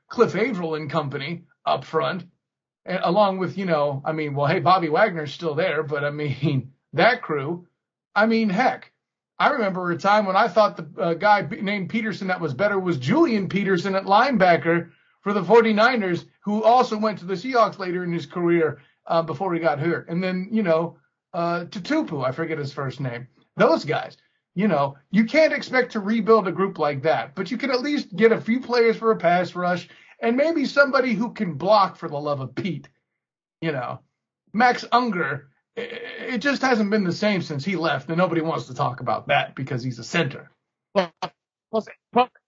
Cliff Averill and company up front, and along with, hey, Bobby Wagner's still there, but that crew, heck, I remember a time when I thought the guy named Peterson that was better was Julian Peterson at linebacker for the 49ers, who also went to the Seahawks later in his career before he got hurt. And then, Tutupu, I forget his first name. Those guys, you can't expect to rebuild a group like that, but you can at least get a few players for a pass rush and maybe somebody who can block for the love of Pete. Max Unger, it just hasn't been the same since he left, and nobody wants to talk about that because he's a center. Well,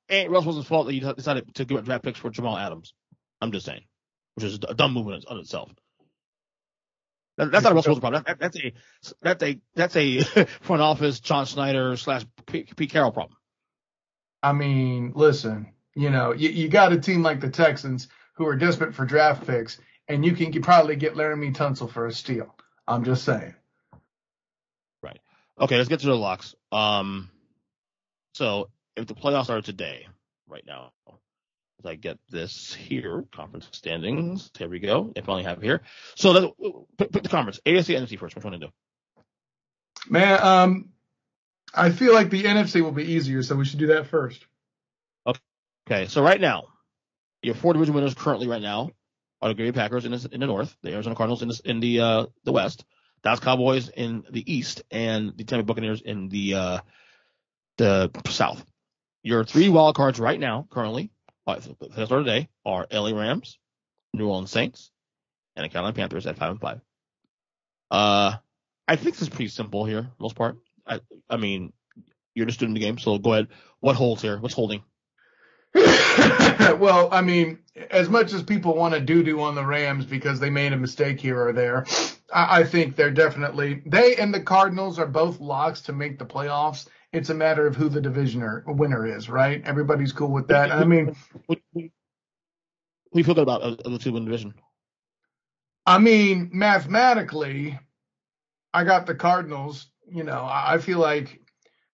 ain't Russell Wilson's fault that you decided to give up draft picks for Jamal Adams. I'm just saying, which is a dumb move in itself. That's not a Russell Wilson problem. That's a front office John Schneider / Pete Carroll problem. Listen, you got a team like the Texans who are desperate for draft picks, and you can probably get Laramie Tunsil for a steal. I'm just saying. Right. Okay, let's get to the locks. So if the playoffs are today, right now, as I get this here, conference standings, here we go. If I only have it here. So let's put the conference, AFC, NFC first. Which one to do? Man, I feel like the NFC will be easier, so we should do that first. Okay, so right now, your 4 division winners currently right now are the Green Bay Packers in the north, the Arizona Cardinals in the west, Dallas Cowboys in the east, and the Tampa Bay Buccaneers in the the South. Your 3 wild cards right now, currently, for the start of the day, are LA Rams, New Orleans Saints, and the Carolina Panthers at 5-5. I think this is pretty simple here, most part. I mean, you're the student of the game, so go ahead. What holds here? What's holding? Well, I mean, as much as people want to doo-doo on the Rams because they made a mistake here or there, I think they and the Cardinals are both locks to make the playoffs. It's a matter of who the winner is, right? Everybody's cool with that. I mean, what do you feel good about the 2 win division? I mean, mathematically, I got the Cardinals. You know, I feel like,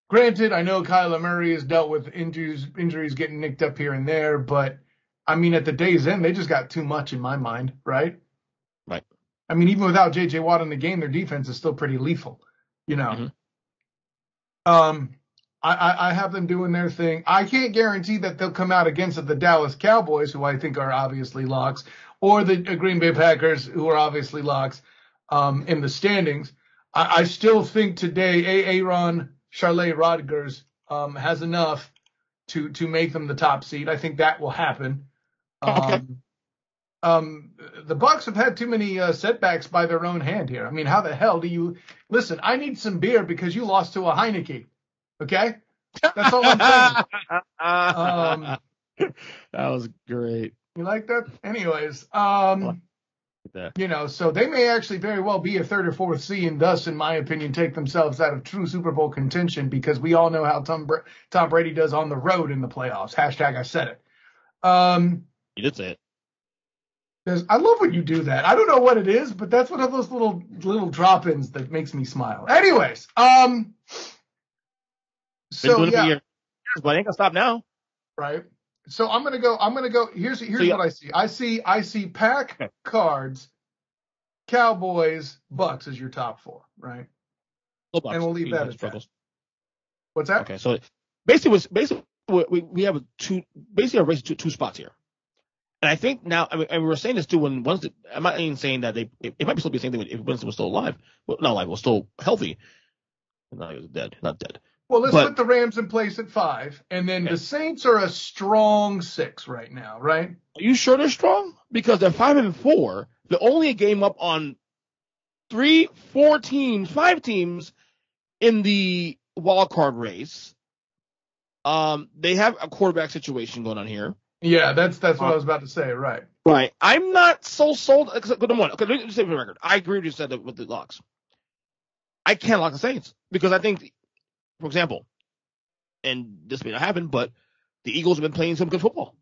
granted, I know Kyler Murray has dealt with injuries getting nicked up here and there, but I mean, at the day's end, they just got too much in my mind, right? Right. I mean, even without J.J. Watt in the game, their defense is still pretty lethal, you know. Mm-hmm. I have them doing their thing. I can't guarantee that they'll come out against the Dallas Cowboys, who I think are obviously locks, or the Green Bay Packers, who are obviously locks in the standings. I still think today Aaron Charlotte Rodgers has enough to make them the top seed. I think that will happen. Okay. The Bucs have had too many setbacks by their own hand here. I mean, how the hell do you listen? I need some beer because you lost to a Heineke. Okay, that's all I'm saying. That was great. You like that? Anyways, you know, so they may actually very well be a 3rd or 4th seed and thus, in my opinion, take themselves out of true Super Bowl contention because we all know how Tom Brady does on the road in the playoffs. Hashtag I said it. You did say it. I love when you do that. I don't know what it is, but that's one of those little drop-ins that makes me smile. Anyways, so yeah, years, but I ain't gonna stop now. Right. So I'm gonna go. Here's what I see. I see Pack, Cards, Cowboys, Bucks as your top 4, right? And we'll leave that at that. What's that? Okay, so basically we have a race to 2 spots here. And I think now, I mean, and we were saying this too when Winston, I'm not even saying that it might be still be the same thing if Winston was still alive. Well, not alive, was still healthy. No, he was not dead. Well, let's put the Rams in place at 5, and then the Saints are a strong 6 right now, right? Are you sure they're strong? Because they're 5-4. They're only a game up on 5 teams in the wild card race. They have a quarterback situation going on here. Yeah, that's what I was about to say, right? Right. I'm not so sold. Good one. Okay, let me say for the record. I agree with you said that with the locks. I can't lock the Saints because I think, for example, and this may not happen, but the Eagles have been playing some good football.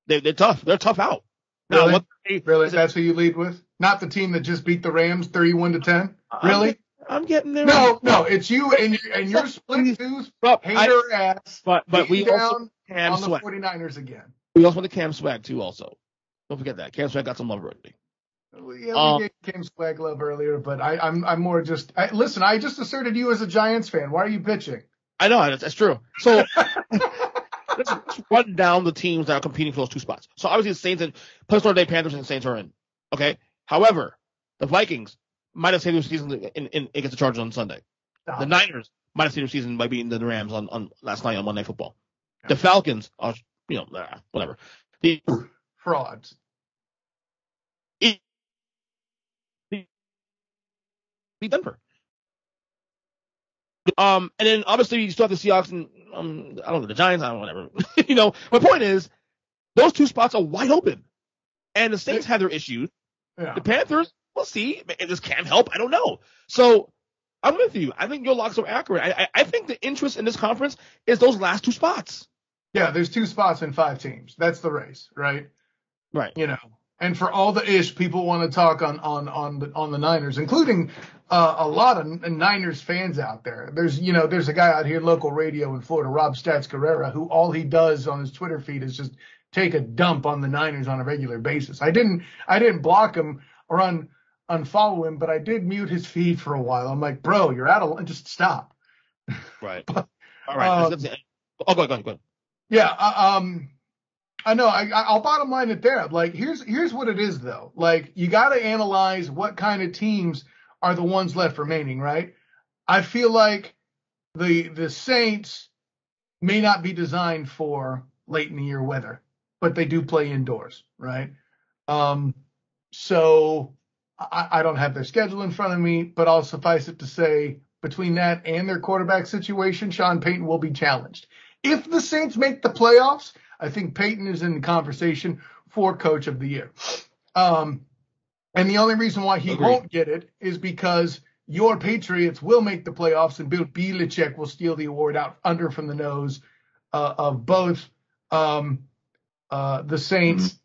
They're tough. They're tough out. Really? Now, really? That's who you lead with? Not the team that just beat the Rams 31-10? Really? I'm getting there. No, it's you and your split twos, hater ass. But we also Cam on the Swag. 49ers again. We also want the Cam Swag too. Also, don't forget that Cam Swag got some love already. Yeah, we gave Cam Swag love earlier, but I'm more just listen. I just asserted you as a Giants fan. Why are you bitching? I know that's true. So let's run down the teams that are competing for those 2 spots. So obviously the Saints and Day Panthers and Saints are in. Okay. However, the Vikings might have saved their season against the Chargers on Sunday. The Niners might have saved their season by beating the Rams on last night on Monday Night Football. Yeah. The Falcons are, whatever. The frauds. Beat Denver. And then obviously you still have the Seahawks and I don't know, the Giants, I don't know, whatever. My point is those 2 spots are wide open. And the Saints have their issues. Yeah. The Panthers, we'll see. Does Cam help? I don't know. So I'm with you. I think your locks are accurate. I think the interest in this conference is those last 2 spots. Yeah, there's 2 spots in 5 teams. That's the race, right? Right. And for all the ish people want to talk on the Niners, including a lot of Niners fans out there. There's a guy out here, local radio in Florida, Rob Stats Carrera, who all he does on his Twitter feed is just take a dump on the Niners on a regular basis. I didn't block him or unfollow him, but I did mute his feed for a while. I'm like, bro, you're out of line. Just stop. Right. All right. Go ahead. Yeah. I know. I'll bottom line it there. Like, here's what it is, though. Like, you got to analyze what kind of teams are the ones left remaining, right? I feel like the Saints may not be designed for late in the year weather, but they do play indoors, right? So I don't have their schedule in front of me, but I'll suffice it to say between that and their quarterback situation, Sean Payton will be challenged. If the Saints make the playoffs, I think Payton is in the conversation for Coach of the Year. And the only reason why he won't get it is because your Patriots will make the playoffs and Bill Belichick will steal the award out under from the nose of both the Saints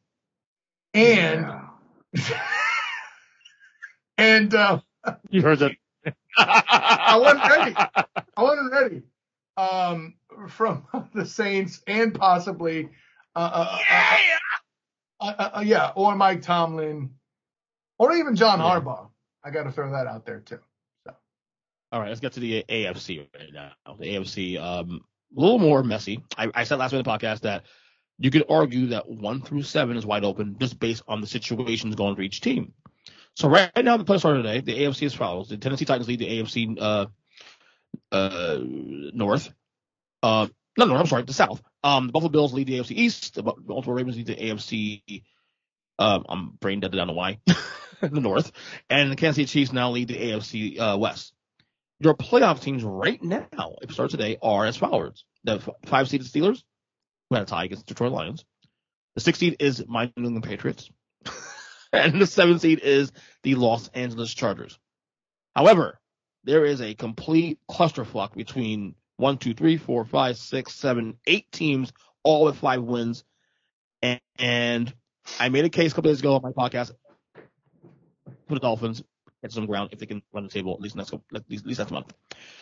and and you heard that. I wasn't ready. From the Saints and possibly or Mike Tomlin or even John Harbaugh. I got to throw that out there too. So. All right, let's get to the AFC right now. The AFC, a little more messy. I said last week in the podcast that you could argue that 1 through 7 is wide open just based on the situations going for each team. So right now, the playoffs started today. The AFC is as follows: the Tennessee Titans lead the AFC North. The South. The Buffalo Bills lead the AFC East. The Baltimore Ravens lead the AFC. I'm brain dead down to why. The North. And the Kansas City Chiefs now lead the AFC West. Your playoff teams right now, if it starts today, are as follows: the 5-seeded Steelers, who had a tie against the Detroit Lions. The 6th seed is my New England Patriots. And the 7th seed is the Los Angeles Chargers. However, there is a complete clusterfuck between 1, 2, 3, 4, 5, 6, 7, 8 teams, all with 5 wins. And I made a case a couple days ago on my podcast for the Dolphins get some ground if they can run the table at least next month.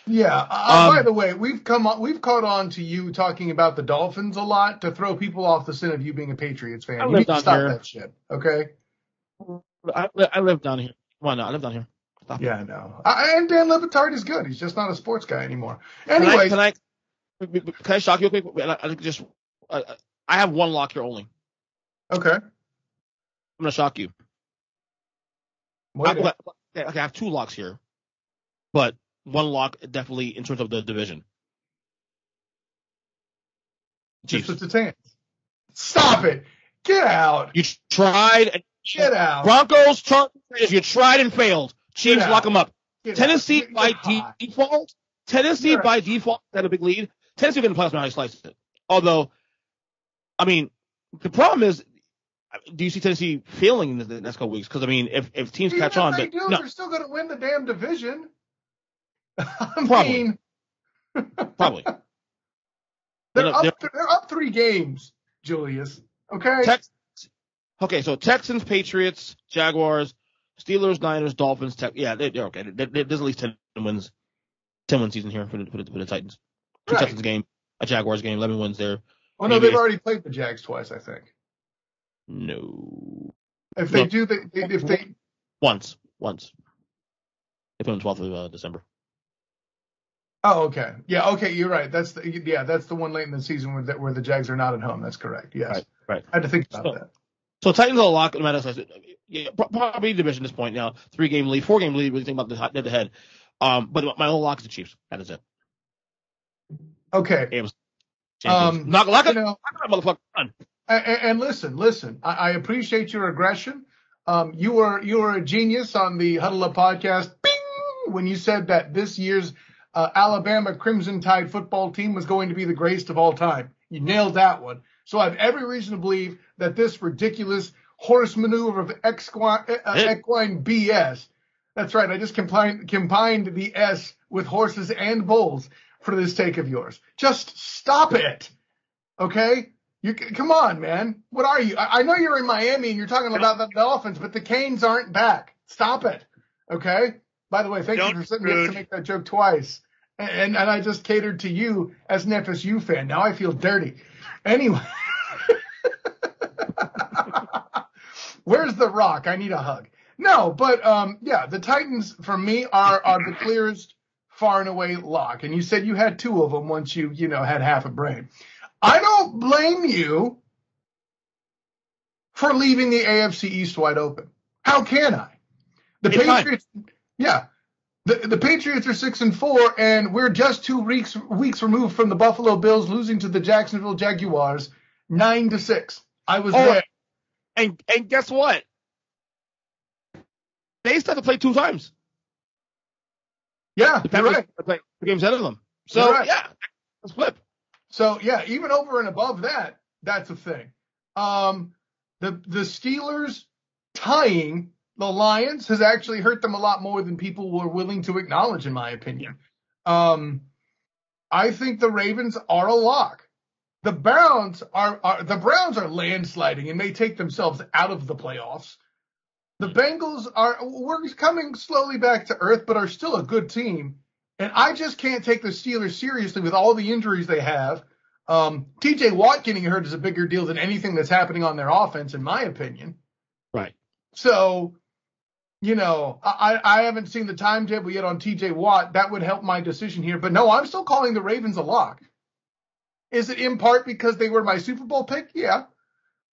Yeah. By the way, we've caught on to you talking about the Dolphins a lot to throw people off the scent of you being a Patriots fan. You need to stop that shit, okay? I live down here. Why not? I live down here. Stop it. I know. And Dan Le Batard is good. He's just not a sports guy anymore. Anyway, can I shock you real quick? I have one lock here only. Okay. I'm gonna shock you. I have 2 locks here, but one lock definitely in terms of the division. Chiefs. Just the Saints. Stop it. Get out. You tried and get out. Broncos, Chargers, you tried and failed. Chiefs lock them up. Tennessee by default. Tennessee by default had a big lead. Tennessee didn't play how you sliced it. Although, I mean, the problem is, do you see Tennessee failing in the next couple weeks? Because I mean, if teams catch on, they're still going to win the damn division. Probably. They're up 3 games, Julius. Okay. So Texans, Patriots, Jaguars, Steelers, Niners, Dolphins. They're okay. There's at least 10 wins. 10-win season here for the Titans. 2 Texans game, a Jaguars game, 11 wins there. Oh no, they've already played the Jags twice, I think. No. If they do, once. They put on 12th of December. Oh, okay. Yeah, okay, you're right. That's the one late in the season where the Jags are not at home. That's correct. Yes. Right. I had to think about that. So Titans are a lock, no matter probably division at this point now. 3-game lead, 4-game lead. Really think about the head. But my whole lock is the Chiefs. That is it. Okay. Motherfucker. And listen. I appreciate your aggression. You were a genius on the Huddle Up podcast. Bing! When you said that this year's Alabama Crimson Tide football team was going to be the greatest of all time. You nailed that one. So I have every reason to believe that this ridiculous horse maneuver of equine BS. That's right. I just combined the S with horses and bulls for this take of yours. Just stop it. Okay? Come on, man. What are you? I know you're in Miami and you're talking about the Dolphins, but the Canes aren't back. Stop it. Okay? By the way, thank you for sitting to make that joke twice. And I just catered to you as an FSU fan. Now I feel dirty. Anyway. Where's the Rock? I need a hug. No, but the Titans for me are the clearest far and away lock. And you said you had 2 of them once you had half a brain. I don't blame you for leaving the AFC East wide open. How can I? The Patriots, The Patriots are 6-4, and we're just 2 weeks removed from the Buffalo Bills losing to the Jacksonville Jaguars 9-6. I was there. And guess what? They still have to play 2 times. Yeah, you're right. The game's ahead of them. So, right. Yeah, let's flip. So, yeah, even over and above that, that's a thing. The Steelers tying the Lions has actually hurt them a lot more than people were willing to acknowledge, in my opinion. I think the Ravens are a lock. The Browns are landsliding and may take themselves out of the playoffs. The Bengals we're coming slowly back to earth, but are still a good team. And I just can't take the Steelers seriously with all the injuries they have. TJ Watt getting hurt is a bigger deal than anything that's happening on their offense, in my opinion. Right. So, I haven't seen the timetable yet on TJ Watt. That would help my decision here. But no, I'm still calling the Ravens a lock. Is it in part because they were my Super Bowl pick? Yeah.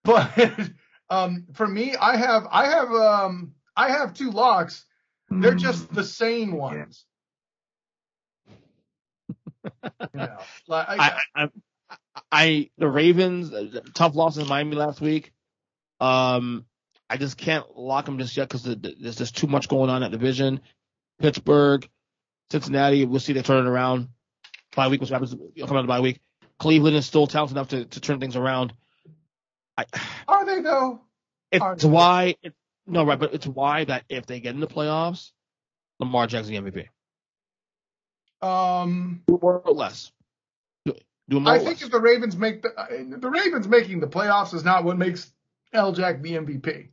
But for me, I have 2 locks. They're just the sane ones. The Ravens, tough loss in Miami last week. I just can't lock them just yet because there's just too much going on in that division. Pittsburgh, Cincinnati, we'll see they turn it around. Bye week, what happens coming out of the bye week. Cleveland is still talented enough to turn things around. Are they though? It's why that if they get in the playoffs, Lamar Jackson MVP. Do more or less. I think if the Ravens make the Ravens making the playoffs is not what makes L-Jack the MVP.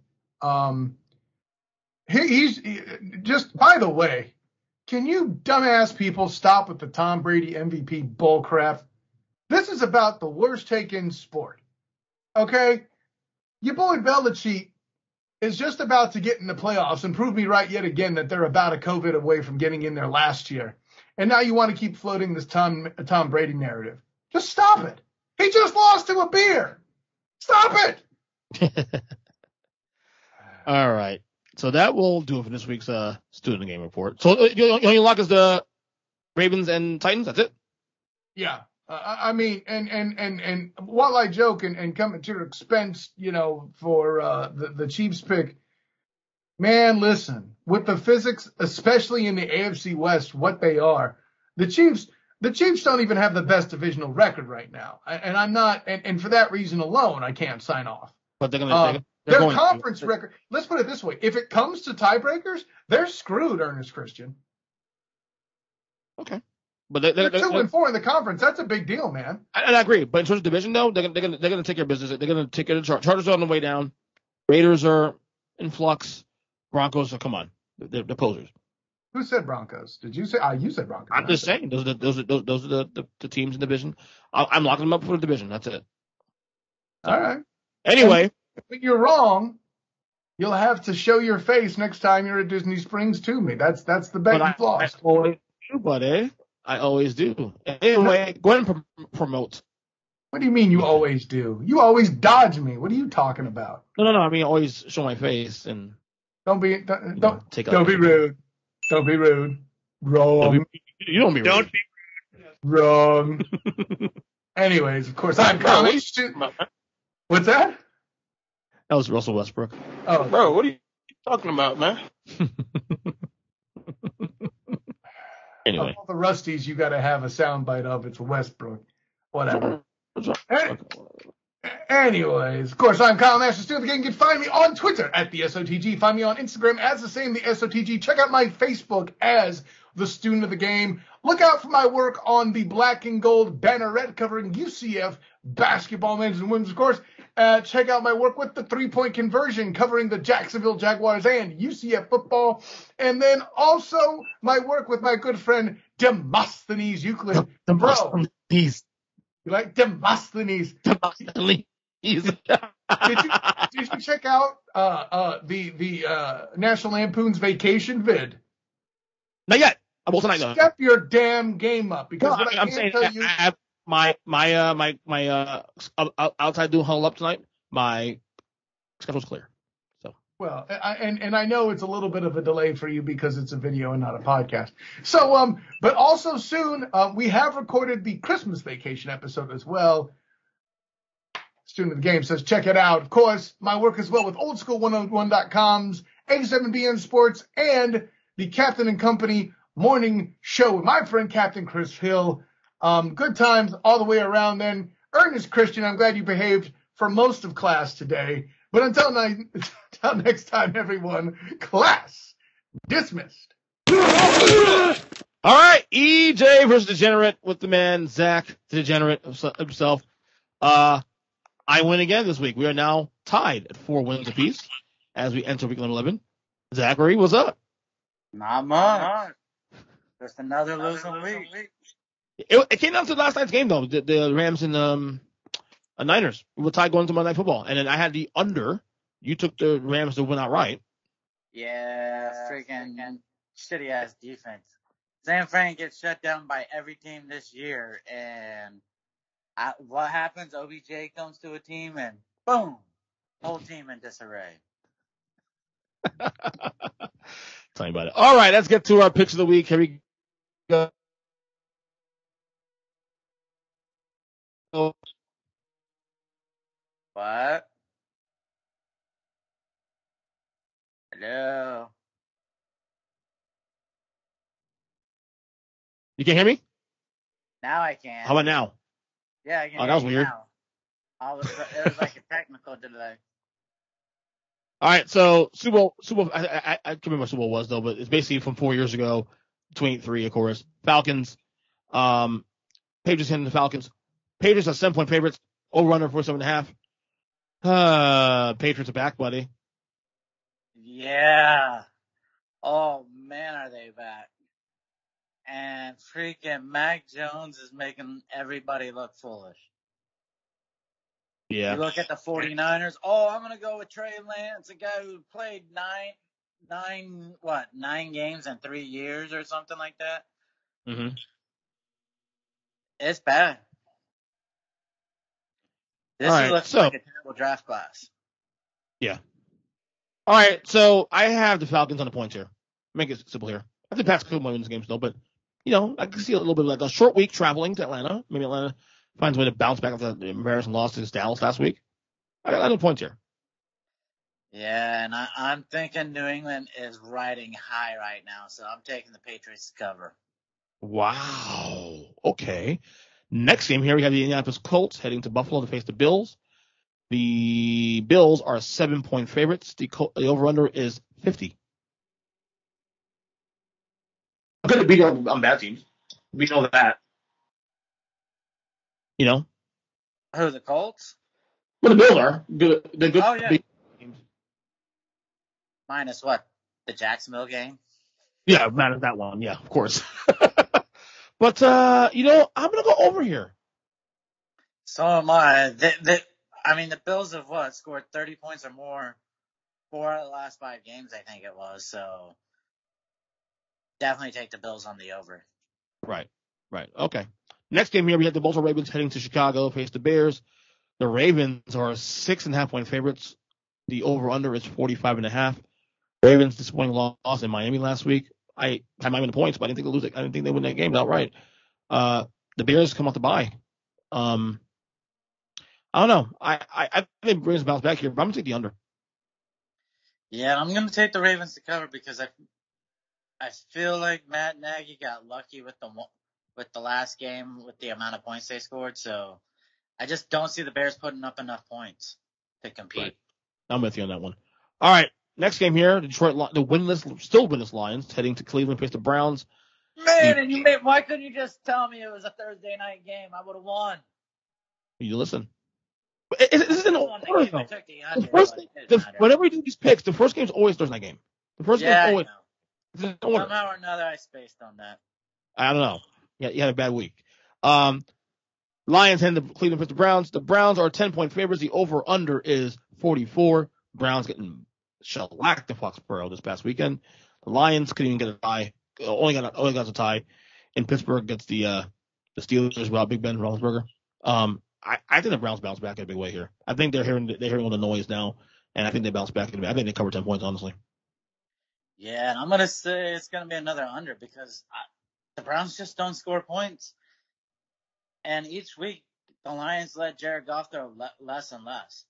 He's just, by the way, can you dumbass people stop with the Tom Brady MVP bullcrap? This is about the worst take in sport. Okay? Your boy Belichick is just about to get in the playoffs and prove me right yet again that they're about a COVID away from getting in there last year. And now you want to keep floating this Tom Brady narrative. Just stop it. He just lost to a beer. Stop it. All right. So that will do it for this week's Student Game Report. So your only lock is the Ravens and Titans? That's it? Yeah. I mean, and while I joke and come at your expense, for the Chiefs pick, man, listen, with the physics, especially in the AFC West, what they are, the Chiefs don't even have the best divisional record right now. And I'm not, and for that reason alone, I can't sign off. But they're going to. Their conference record, let's put it this way. If it comes to tiebreakers, they're screwed, Ernest Christian. Okay. But they're 2-4 in the conference. That's a big deal, man. And I agree. But in terms of division, though, they're going to take care of business. They're going to take care of the Chargers are on the way down. Raiders are in flux. Broncos are, come on. They're posers. Who said Broncos? Did you say? You said Broncos. I'm just saying. Those are the teams in the division. I'm locking them up for the division. That's it. All right. Anyway. If you're wrong, you'll have to show your face next time you're at Disney Springs to me. That's the bet you've lost. I always do, buddy. I always do. Anyway, go ahead and promote. What do you mean you always do? You always dodge me. What are you talking about? No. I mean, always show my face and don't be rude. Don't be rude. Wrong. You don't be rude. Don't be wrong. Anyways, of course, I'm coming. What's that? That was Russell Westbrook. Oh, bro, what are you talking about, man? Anyway. Of all the Rusties you got to have a soundbite of, it's Westbrook. Whatever. Anyways, of course, I'm Kyle Nash. Still, you can find me on Twitter at the SOTG. Find me on Instagram as the same, the SOTG. Check out my Facebook as the Student of the Game. Look out for my work on the Black and Gold Banneret covering UCF basketball, men's and women's, of course. Check out my work with the 3-point conversion covering the Jacksonville Jaguars and UCF football. And then also my work with my good friend Demosthenes Euclid. Demosthenes. You like Demosthenes? Demosthenes. Did you check out the National Lampoon's Vacation vid? Not yet. I will tonight though. Step your damn game up because I'm saying I have my outside doing huddle up tonight. My schedule's clear. So Well, and I know it's a little bit of a delay for you because it's a video and not a podcast. So, but also soon, we have recorded the Christmas Vacation episode as well. Student of the Game says, check it out. Of course, my work as well with oldschool101.com's 87BN Sports and the Captain and Company morning show with my friend Captain Chris Hill. Good times all the way around then. Ernest Christian, I'm glad you behaved for most of class today. But until next time, everyone, class dismissed. All right, EJ versus Degenerate with the man, Zack, the Degenerate himself. I win again this week. We are now tied at 4 wins apiece as we enter week 11. Zachary, what's up? Not much. Just another losing week. It came down to last night's game, though, the Rams and Niners. We were tied going to Monday Night Football. And then I had the under. You took the Rams to win outright. Yeah, freaking shitty-ass defense. San Fran gets shut down by every team this year, and what happens? OBJ comes to a team, and boom, whole team in disarray. Tell me about it. All right, let's get to our picks of the week. Here we go. What? Hello? You can't hear me? Now I can. How about now? Yeah, I can. Oh, that was weird. Now. It was like a technical delay. All right, so Super Bowl. I can't remember what Super Bowl was though, but it's basically from 4 years ago, 23, of course. Falcons. Patriots hitting the Falcons. Patriots are 7-point favorites. Over under 47.5. Patriots are back, buddy. Yeah. Oh man, are they back? And freaking Mac Jones is making everybody look foolish. Yeah. You look at the 49ers. Oh, I'm going to go with Trey Lance, a guy who played nine games in 3 years or something like that. Mm-hmm. It's bad. This looks like a terrible draft class. Yeah. All right, so I have the Falcons on the points here. Make it simple here. I think Pats could win this game still, but, I can see a little bit of like a short week traveling to Atlanta. Maybe Atlanta finds a way to bounce back after the embarrassing loss to Dallas last week. I got the points here. Yeah, and I'm thinking New England is riding high right now, so I'm taking the Patriots to cover. Wow. Okay. Next game here, we have the Indianapolis Colts heading to Buffalo to face the Bills. The Bills are 7-point favorites. The over-under is 50. I'm going to beat on bad teams. We know that. Who, the Colts? Well, the Bills are. They're good. Oh, yeah. Teams. Minus what? The Jacksonville game? Yeah, minus that one. Yeah, of course. But, I'm going to go over here. So am I. The Bills have scored 30 points or more 4 out of the last 5 games, I think it was. So definitely take the Bills on the over. Right. Okay. Next game here, we have the Baltimore Ravens heading to Chicago to face the Bears. The Ravens are 6.5-point favorites. The over-under is 45.5. Ravens disappointing loss in Miami last week. I had Miami in the points, but I didn't think they lose it. I didn't think they win that game outright. The Bears come off the bye. I don't know. I think Ravens bounce back here, but I'm gonna take the under. Yeah, I'm gonna take the Ravens to cover because I feel like Matt Nagy got lucky with the last game with the amount of points they scored. So I just don't see the Bears putting up enough points to compete. Right. I'm with you on that one. All right. Next game here, Detroit, the still winless Lions heading to Cleveland, face the Browns. Man, why couldn't you just tell me it was a Thursday night game? I would have won. You listen. This is an order, though. Whenever we do these picks, the first game is always Thursday night game. The first game is always. Somehow or another, I spaced on that. I don't know. Yeah, you had a bad week. Lions heading to Cleveland, face the Browns. The Browns are 10-point favorites. The over/under is 44. Browns getting shellacked in Foxborough this past weekend. The Lions couldn't even get a tie. Only got a tie. In Pittsburgh gets the Steelers without Big Ben Roethlisberger. I think the Browns bounce back in a big way here. I think they're hearing all the noise now, and I think they bounce back. I think they cover 10 points, honestly. Yeah, and I'm going to say it's going to be another under because the Browns just don't score points. And each week, the Lions let Jared Goff throw less and less.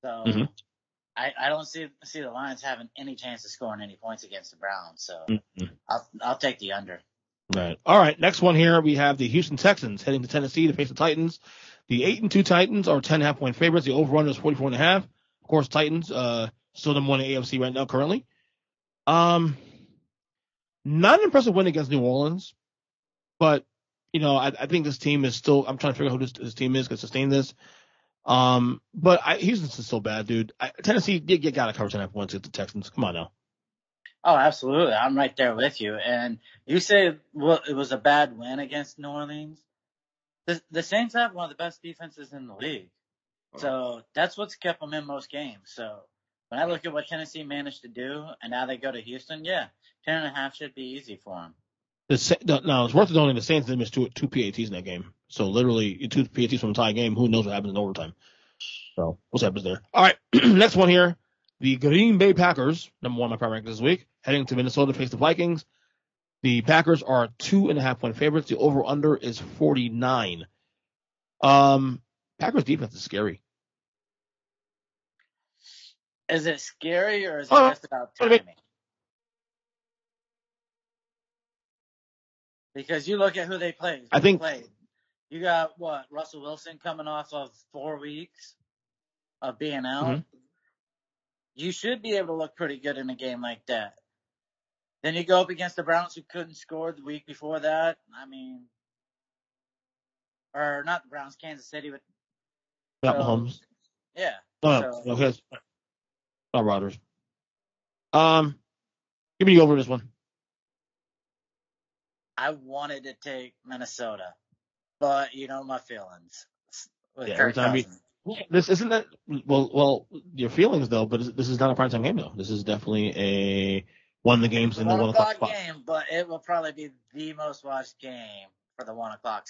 So I don't see the Lions having any chance of scoring any points against the Browns. So I'll take the under. Right. All right. Next one here, we have the Houston Texans heading to Tennessee to face the Titans. The 8-2 Titans are 10.5 point favorites. The over-under is 44.5. Of course, Titans still number one in AFC right now currently. Not an impressive win against New Orleans, but I think this team is still. I'm trying to figure out who this team is can sustain this. But Houston's is so bad, dude. Tennessee got to cover 10.5 points against the Texans. Come on now. Oh, absolutely. I'm right there with you. And you say it was a bad win against New Orleans. The Saints have one of the best defenses in the league. So that's what's kept them in most games. So when I look at what Tennessee managed to do, and now they go to Houston, 10.5 should be easy for them. No, it's worth it. Only the Saints did miss two PATs in that game. So literally 2 PATs from a tie game. Who knows what happens in overtime? So what happens there? All right, next one here. The Green Bay Packers, number one in my power rankings this week, heading to Minnesota to face the Vikings. The Packers are 2.5 point favorites. The over/under is 49. Packers defense is scary. Is it scary or is it just about timing? Because you look at who they played. You got Russell Wilson coming off of 4 weeks of being out. Mm-hmm. You should be able to look pretty good in a game like that. Then you go up against the Browns who couldn't score the week before that. Or not the Browns, Kansas City. Not Mahomes. Yeah. Not Rodgers. Give me the over this one. I wanted to take Minnesota, but my feelings. Every time this isn't that well your feelings though, but this is not a primetime game though. This is definitely a one of the games in the 1 o'clock spot. Game, but it will probably be the most watched game for the 1 o'clock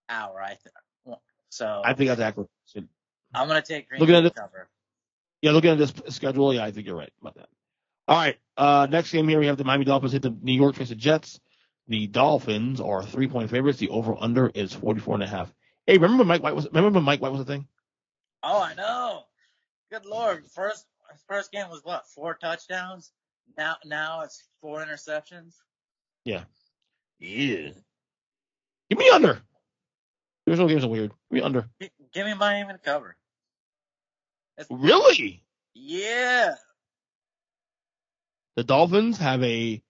hour. I think that's accurate. I'm gonna take Green Bay cover. Yeah, looking at this schedule, I think you're right about that. All right, next game here we have the Miami Dolphins hit the New York face the Jets. The Dolphins are 3 point favorites. The over/under is 44.5. Hey, remember when Mike White was a thing? Oh, I know. Good Lord. First game was 4 touchdowns? Now it's 4 interceptions? Yeah. Give me under. Divisional games are weird. Give me under. Give me Miami to cover. Really? Yeah. The Dolphins have a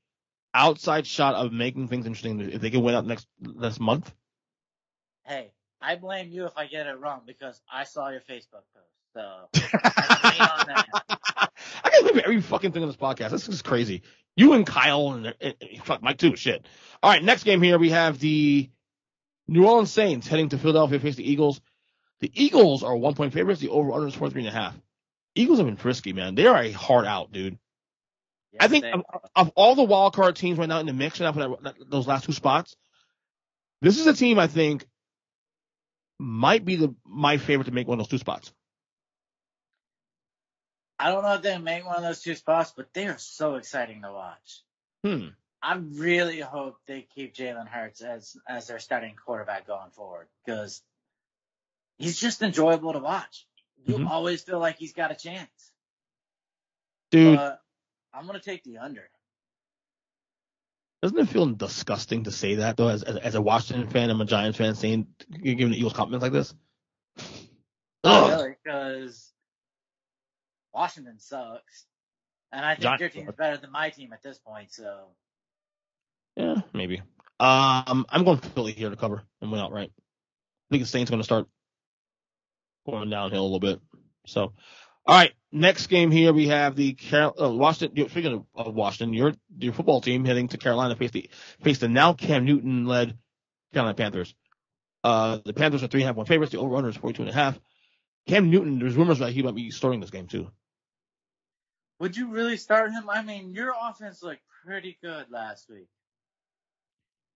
outside shot of making things interesting if they can win out next month. Hey, I blame you if I get it wrong because I saw your Facebook post. So I can lean on that. I can't believe every fucking thing on this podcast. This is crazy. You and Kyle and fuck Mike too. Shit. All right, next game here we have the New Orleans Saints heading to Philadelphia to face the Eagles. The Eagles are 1 point favorites. The over/under is 43.5. Eagles have been frisky, man. They are a hard out, dude. Yes, I think of all the wild card teams right now in the mix, those last 2 spots, this is a team I think might be my favorite to make one of those 2 spots. I don't know if they make one of those 2 spots, but they are so exciting to watch. I really hope they keep Jalen Hurts as their starting quarterback going forward because he's just enjoyable to watch. You always feel like he's got a chance. Dude. But I'm going to take the under. Doesn't it feel disgusting to say that, though, as a Washington fan and a Giants fan, giving the Eagles compliments like this? Not really, because Washington sucks. And I think your team's better than my team at this point, so. Yeah, maybe. I'm going Philly here to cover and win outright. I think the Saints going to start going downhill a little bit. So, all right, next game here we have the Washington. Speaking of Washington, your football team heading to Carolina face the now Cam Newton led Carolina Panthers. The Panthers are 3.5 point favorites. The over/under is 42.5. Cam Newton, there's rumors that he might be starting this game too. Would you really start him? I mean, your offense looked pretty good last week.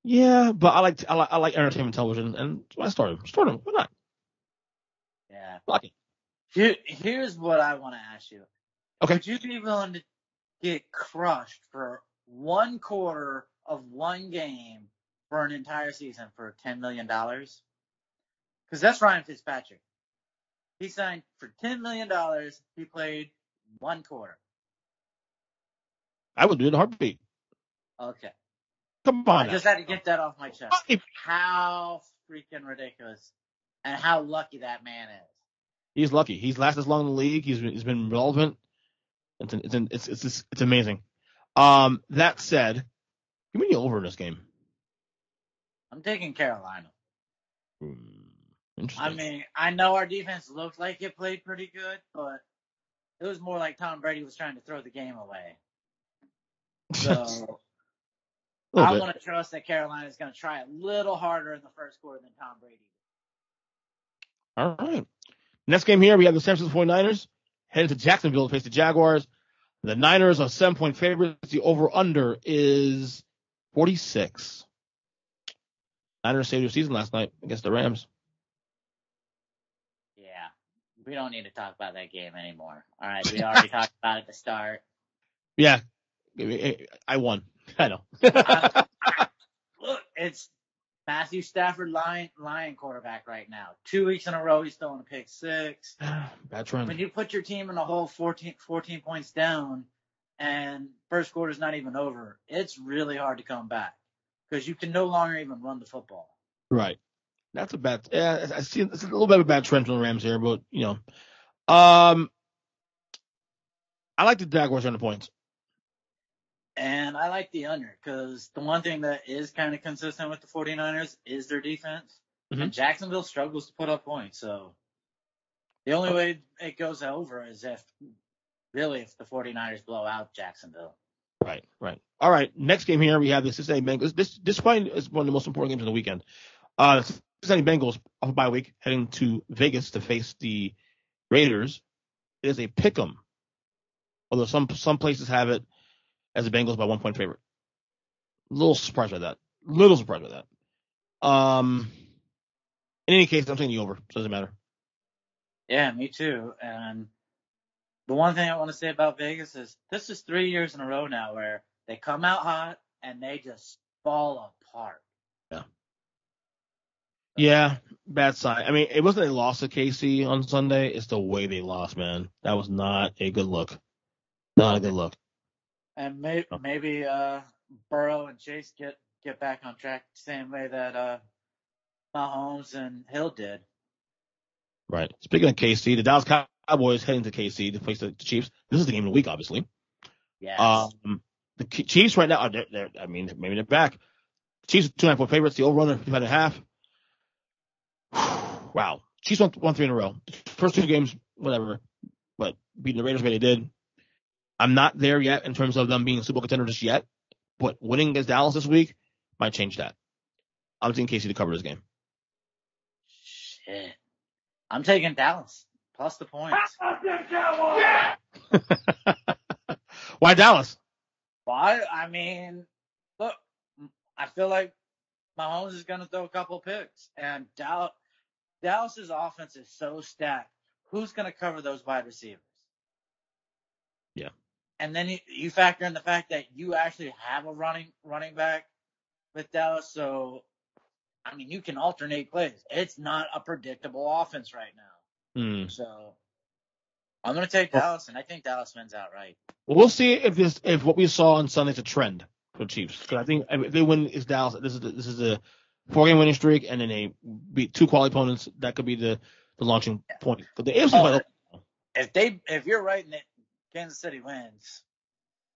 Yeah, but I like entertainment television, and so I start him. Why not? Yeah. Fuck it. Here's what I want to ask you. Okay. Would you be willing to get crushed for one quarter of one game for an entire season for $10 million? Because that's Ryan Fitzpatrick. He signed for $10 million. He played one quarter. I would do it in a heartbeat. Okay. Come on. I just had to get that off my chest. How freaking ridiculous. And how lucky that man is. He's lucky. He's lasted as long in the league. He's been relevant. It's amazing. That said, give me the over in this game. I'm taking Carolina. Interesting. I mean, I know our defense looked like it played pretty good, but it was more like Tom Brady was trying to throw the game away. So I want to trust that Carolina is going to try a little harder in the first quarter than Tom Brady. All right. Next game here, we have the San Francisco 49ers heading to Jacksonville to face the Jaguars. The Niners are 7-point favorites. The over-under is 46. Niners saved their season last night against the Rams. Yeah. We don't need to talk about that game anymore. All right. We already talked about it at the start. Yeah. I won. I know. Look, it's Matthew Stafford Lion quarterback right now. 2 weeks in a row, he's throwing a pick six. Bad trend. When you put your team in a hole 14 points down and first quarter's not even over, it's really hard to come back because you can no longer even run the football. Right. That's a bad. Yeah, I see. It's a little bit of a bad trend from the Rams here, but I like the Jaguars on the points. And I like the under because the one thing that is kind of consistent with the 49ers is their defense. Mm-hmm. And Jacksonville struggles to put up points. So the only way it goes over is if the 49ers blow out Jacksonville. Right. All right. Next game here, we have the Cincinnati Bengals. This probably is one of the most important games of the weekend. Cincinnati Bengals off a bye week heading to Vegas to face the Raiders. It is a pick 'em. Although some places have it as the Bengals by 1 point favorite. A little surprised by that. In any case, I'm taking the over. Doesn't matter. Yeah, me too. And the one thing I want to say about Vegas is this is 3 years in a row now where they come out hot and they just fall apart. Yeah. Yeah, bad sign. I mean, it wasn't a loss to KC on Sunday. It's the way they lost, man. That was not a good look. Not a good look. And maybe Burrow and Chase get back on track the same way that Mahomes and Hill did. Right. Speaking of KC, the Dallas Cowboys heading to KC to face the Chiefs. This is the game of the week, obviously. Yes. The Chiefs right now, maybe they're back. Chiefs 2.5-point favorites. The over-under 55.5. Wow. Chiefs won 3 in a row. First 2 games, whatever. But beating the Raiders the way they did. I'm not there yet in terms of them being Super Bowl contenders just yet. But winning against Dallas this week might change that. I'm taking KC to cover this game. Shit. I'm taking Dallas plus the points. Yeah! Why Dallas? Why? I mean, look, I feel like Mahomes is going to throw a couple picks, and Dallas's offense is so stacked. Who's going to cover those wide receivers? Yeah. And then you factor in the fact that you actually have a running back with Dallas, so I mean you can alternate plays. It's not a predictable offense right now. So I'm going to take Dallas, and I think Dallas wins outright. Well, we'll see if what we saw on Sunday is a trend for the Chiefs. Because I think if they win, is Dallas. This is a 4-game winning streak, and then they beat 2 quality opponents. That could be the launching point. But the AFC if you're right and Kansas City wins,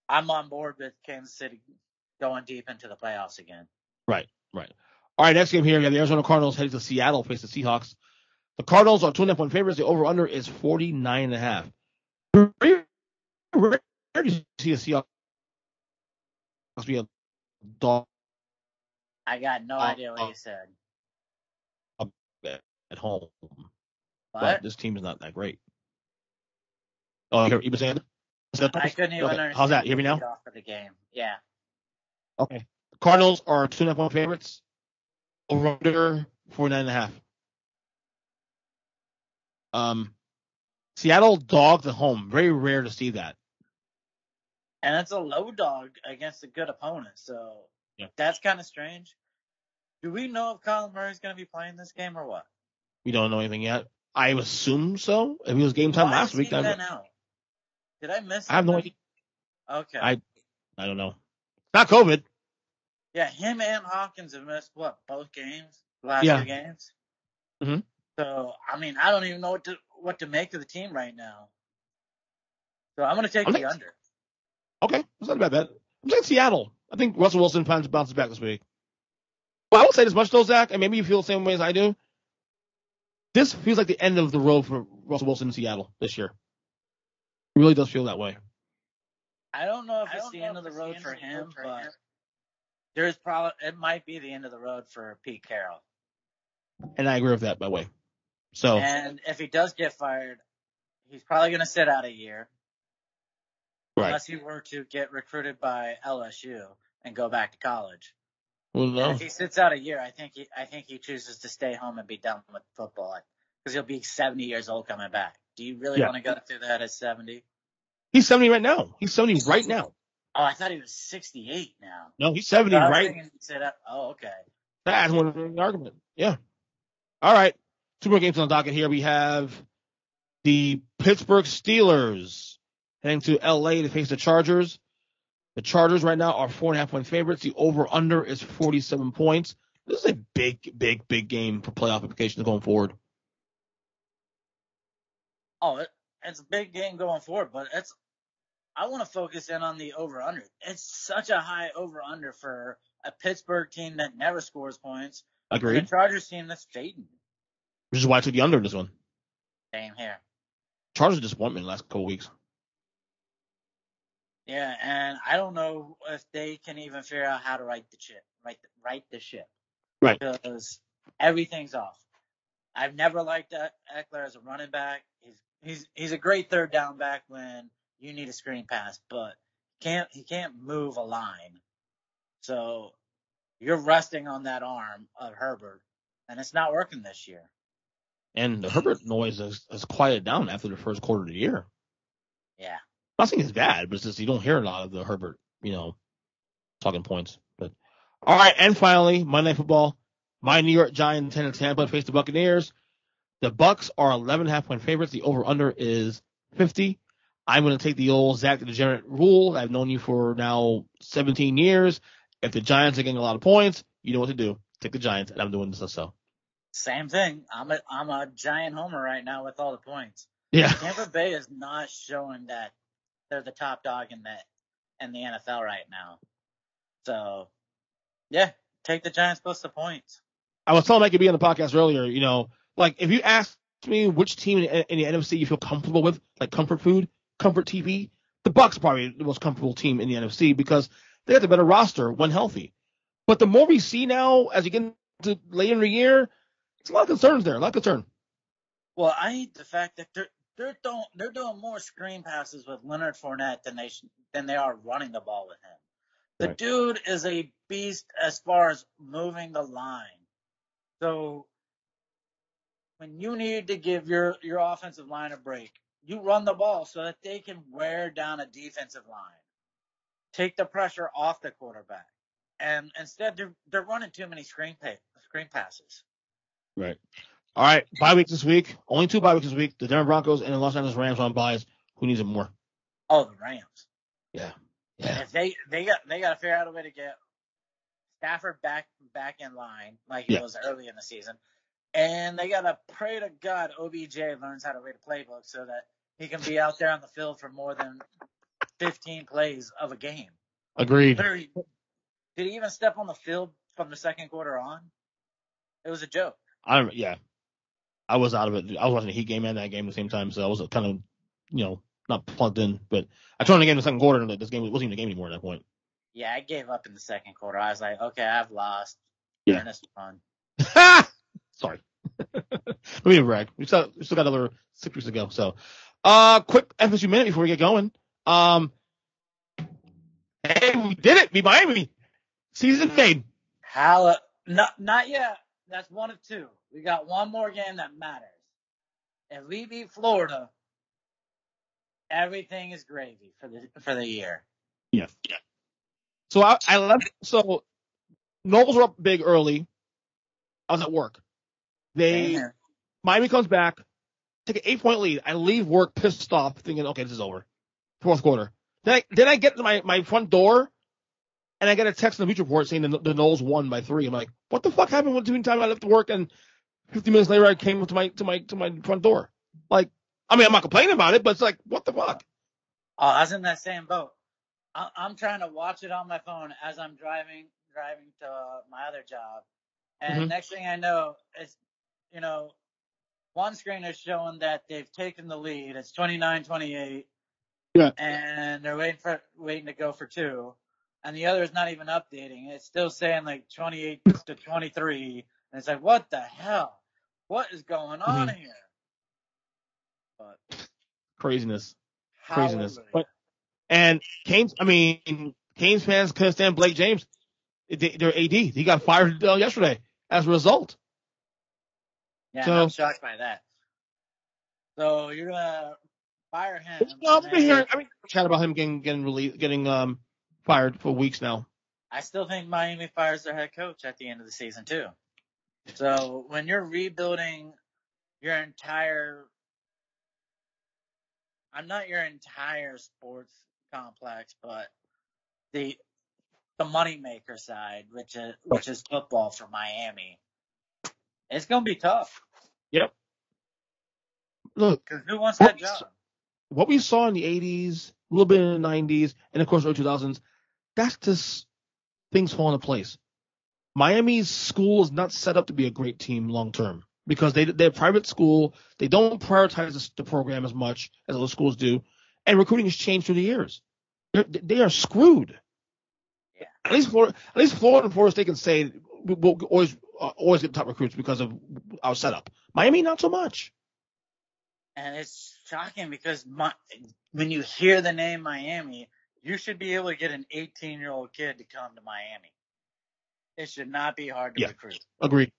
I'm on board with Kansas City going deep into the playoffs again. Right. All right, next game here, we have the Arizona Cardinals heading to Seattle to face the Seahawks. The Cardinals are 2.5-point favorites. The over-under is 49.5. Where do you see the Seahawks be a dog? I got no idea what you said. At home. But this team is not that great. Oh, you been saying that? I couldn't even understand. How's that? You hear me now? Off of the game. Yeah. Okay. The Cardinals are 2.5-point favorites. Over-under 49.5. Seattle dogs at home. Very rare to see that. And it's a low dog against a good opponent, so that's kind of strange. Do we know if Kyler Murray's going to be playing this game or what? We don't know anything yet. I assume so. If it was game time last week, Why has he been out? Did I miss something? I have no idea. Okay. I don't know. Not COVID. Yeah, him and Hawkins have missed, both games? Last 2 games? Mm-hmm. So, I mean, I don't even know what to make of the team right now. So, I'm going to take the under. Okay, that's not a bad bet. I'm saying Seattle. I think Russell Wilson bounces back this week. Well, I will say this much, though, Zach, and maybe you feel the same way as I do. This feels like the end of the road for Russell Wilson in Seattle this year. It really does feel that way. I don't know if it's the end of the road for him, but it might be the end of the road for Pete Carroll. And I agree with that, by the way. So, and if he does get fired, he's probably going to sit out a year. Right. Unless he were to get recruited by LSU and go back to college. Well, no. And if he sits out a year, I think he chooses to stay home and be done with football because he'll be 70 years old coming back. Do you really want to go through that at 70? He's 70 right now. He's 70 right now. Oh, I thought he was 68 now. No, he's 70 right. Oh, okay. That's one of the argument. Yeah. All right. 2 more games on the docket here. We have the Pittsburgh Steelers heading to L.A. to face the Chargers. The Chargers right now are 4.5-point favorites. The over-under is 47 points. This is a big game for playoff implications going forward. Oh, it's a big game going forward, but I want to focus in on the over-under. It's such a high over-under for a Pittsburgh team that never scores points. Agreed. And a Chargers team that's fading. Which is why I took the under in this one. Same here. Chargers disappointment in the last couple weeks. Yeah, and I don't know if they can even figure out how to right the ship. Right. Because everything's off. I've never liked Eckler as a running back. He's a great third down back when you need a screen pass, but he can't move a line. So you're resting on that arm of Herbert, and it's not working this year. And the Herbert noise has quieted down after the first quarter of the year. Yeah. I'm not saying it's bad, but it's just you don't hear a lot of the Herbert, talking points. But all right, and finally, Monday Night Football. My New York Giants head to Tampa to face the Buccaneers. The Bucs are 11.5-point favorites. The over/under is 50. I'm going to take the old Zack the Degenerate rule. I've known you for now 17 years. If the Giants are getting a lot of points, you know what to do. Take the Giants, and I'm doing this also. Same thing. I'm a Giant homer right now with all the points. Yeah. Tampa Bay is not showing that they're the top dog in the NFL right now. So, yeah, take the Giants plus the points. I was telling Mikey B on the podcast earlier, if you asked me which team in the NFC you feel comfortable with, like comfort food, comfort TV, the Bucs are probably the most comfortable team in the NFC because they have the better roster when healthy. But the more we see now as you get into later in the year, it's a lot of concerns there, a lot of concern. Well, I hate the fact that they're doing more screen passes with Leonard Fournette than they are running the ball with him. The Right. dude is a beast as far as moving the line. So when you need to give your offensive line a break, you run the ball so that they can wear down a defensive line, take the pressure off the quarterback, and instead they're running too many screen passes. Right. All right, bye weeks this week. Only 2 bye weeks this week. The Denver Broncos and the Los Angeles Rams on byes. Who needs it more? Oh, the Rams. Yeah. If they got to figure out a way to get Stafford back in line like he was early in the season, and they got to pray to God OBJ learns how to read a playbook so that he can be out there on the field for more than 15 plays of a game. Agreed. Did he even step on the field from the second quarter on? It was a joke. I was out of it. I was watching the Heat game and that game at the same time, so I was kind of, not plugged in. But I turned on the game in the second quarter, and this game wasn't even a game anymore at that point. Yeah, I gave up in the second quarter. I was like, okay, I've lost. Yeah. Earnest fun. Sorry. Let me brag. We still got another 6 weeks to go. So, quick FSU minute before we get going. Hey, we did it. Beat Miami. Season made. Not yet. That's 1 of 2. We got one more game that matters. If we beat Florida, everything is gravy for the year. Yeah. So I left. So Knowles were up big early. I was at work. Miami comes back, take an 8-point lead. I leave work pissed off, thinking, okay, this is over. Fourth quarter. Then I get to my front door, and I get a text in the Beach Report saying the Knowles won by 3. I'm like, what the fuck happened between the time I left work and 50 minutes later I came to my front door? Like, I mean, I'm not complaining about it, but it's like, what the fuck? Oh, I was in that same boat. I'm trying to watch it on my phone as I'm driving to my other job, and next thing I know, it's one screen is showing that they've taken the lead. It's 29-28. Yeah. And they're waiting to go for 2. And the other is not even updating. It's still saying like 28-23. And it's like, what the hell? What is going on here? But Craziness. Hallelujah. And Canes fans couldn't stand Blake James. Their AD. He got fired yesterday as a result. Yeah, I'm shocked by that. So you're gonna fire him? No, I've been chat about him getting fired for weeks now. I still think Miami fires their head coach at the end of the season too. So when you're rebuilding your entire, I'm not your entire sports complex, but the moneymaker side, which is football for Miami, it's gonna be tough. Yep. Look, because who wants that job? What we saw in the 80s, a little bit in the 90s, and of course early 2000s, that's just things fall into place. Miami's school is not set up to be a great team long term because they're a private school. They don't prioritize the program as much as other schools do, and recruiting has changed through the years. They are screwed. Yeah. At least Florida and Florida State can say we'll always get top recruits because of our setup. Miami, not so much. And it's shocking because when you hear the name Miami, you should be able to get an 18-year-old kid to come to Miami. It should not be hard to recruit. Agreed.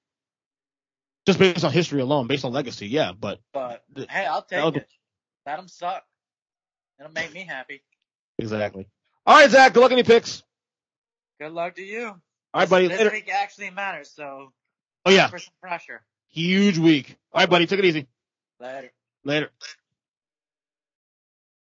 Just based on history alone, based on legacy, yeah. But hey, I'll take it. Let them suck. It'll make me happy. Exactly. All right, Zach. Good luck on your picks. Good luck to you. All right, buddy. This week actually matters, so. Oh yeah. For some pressure. Huge week. All right, buddy. Take it easy. Later. Later.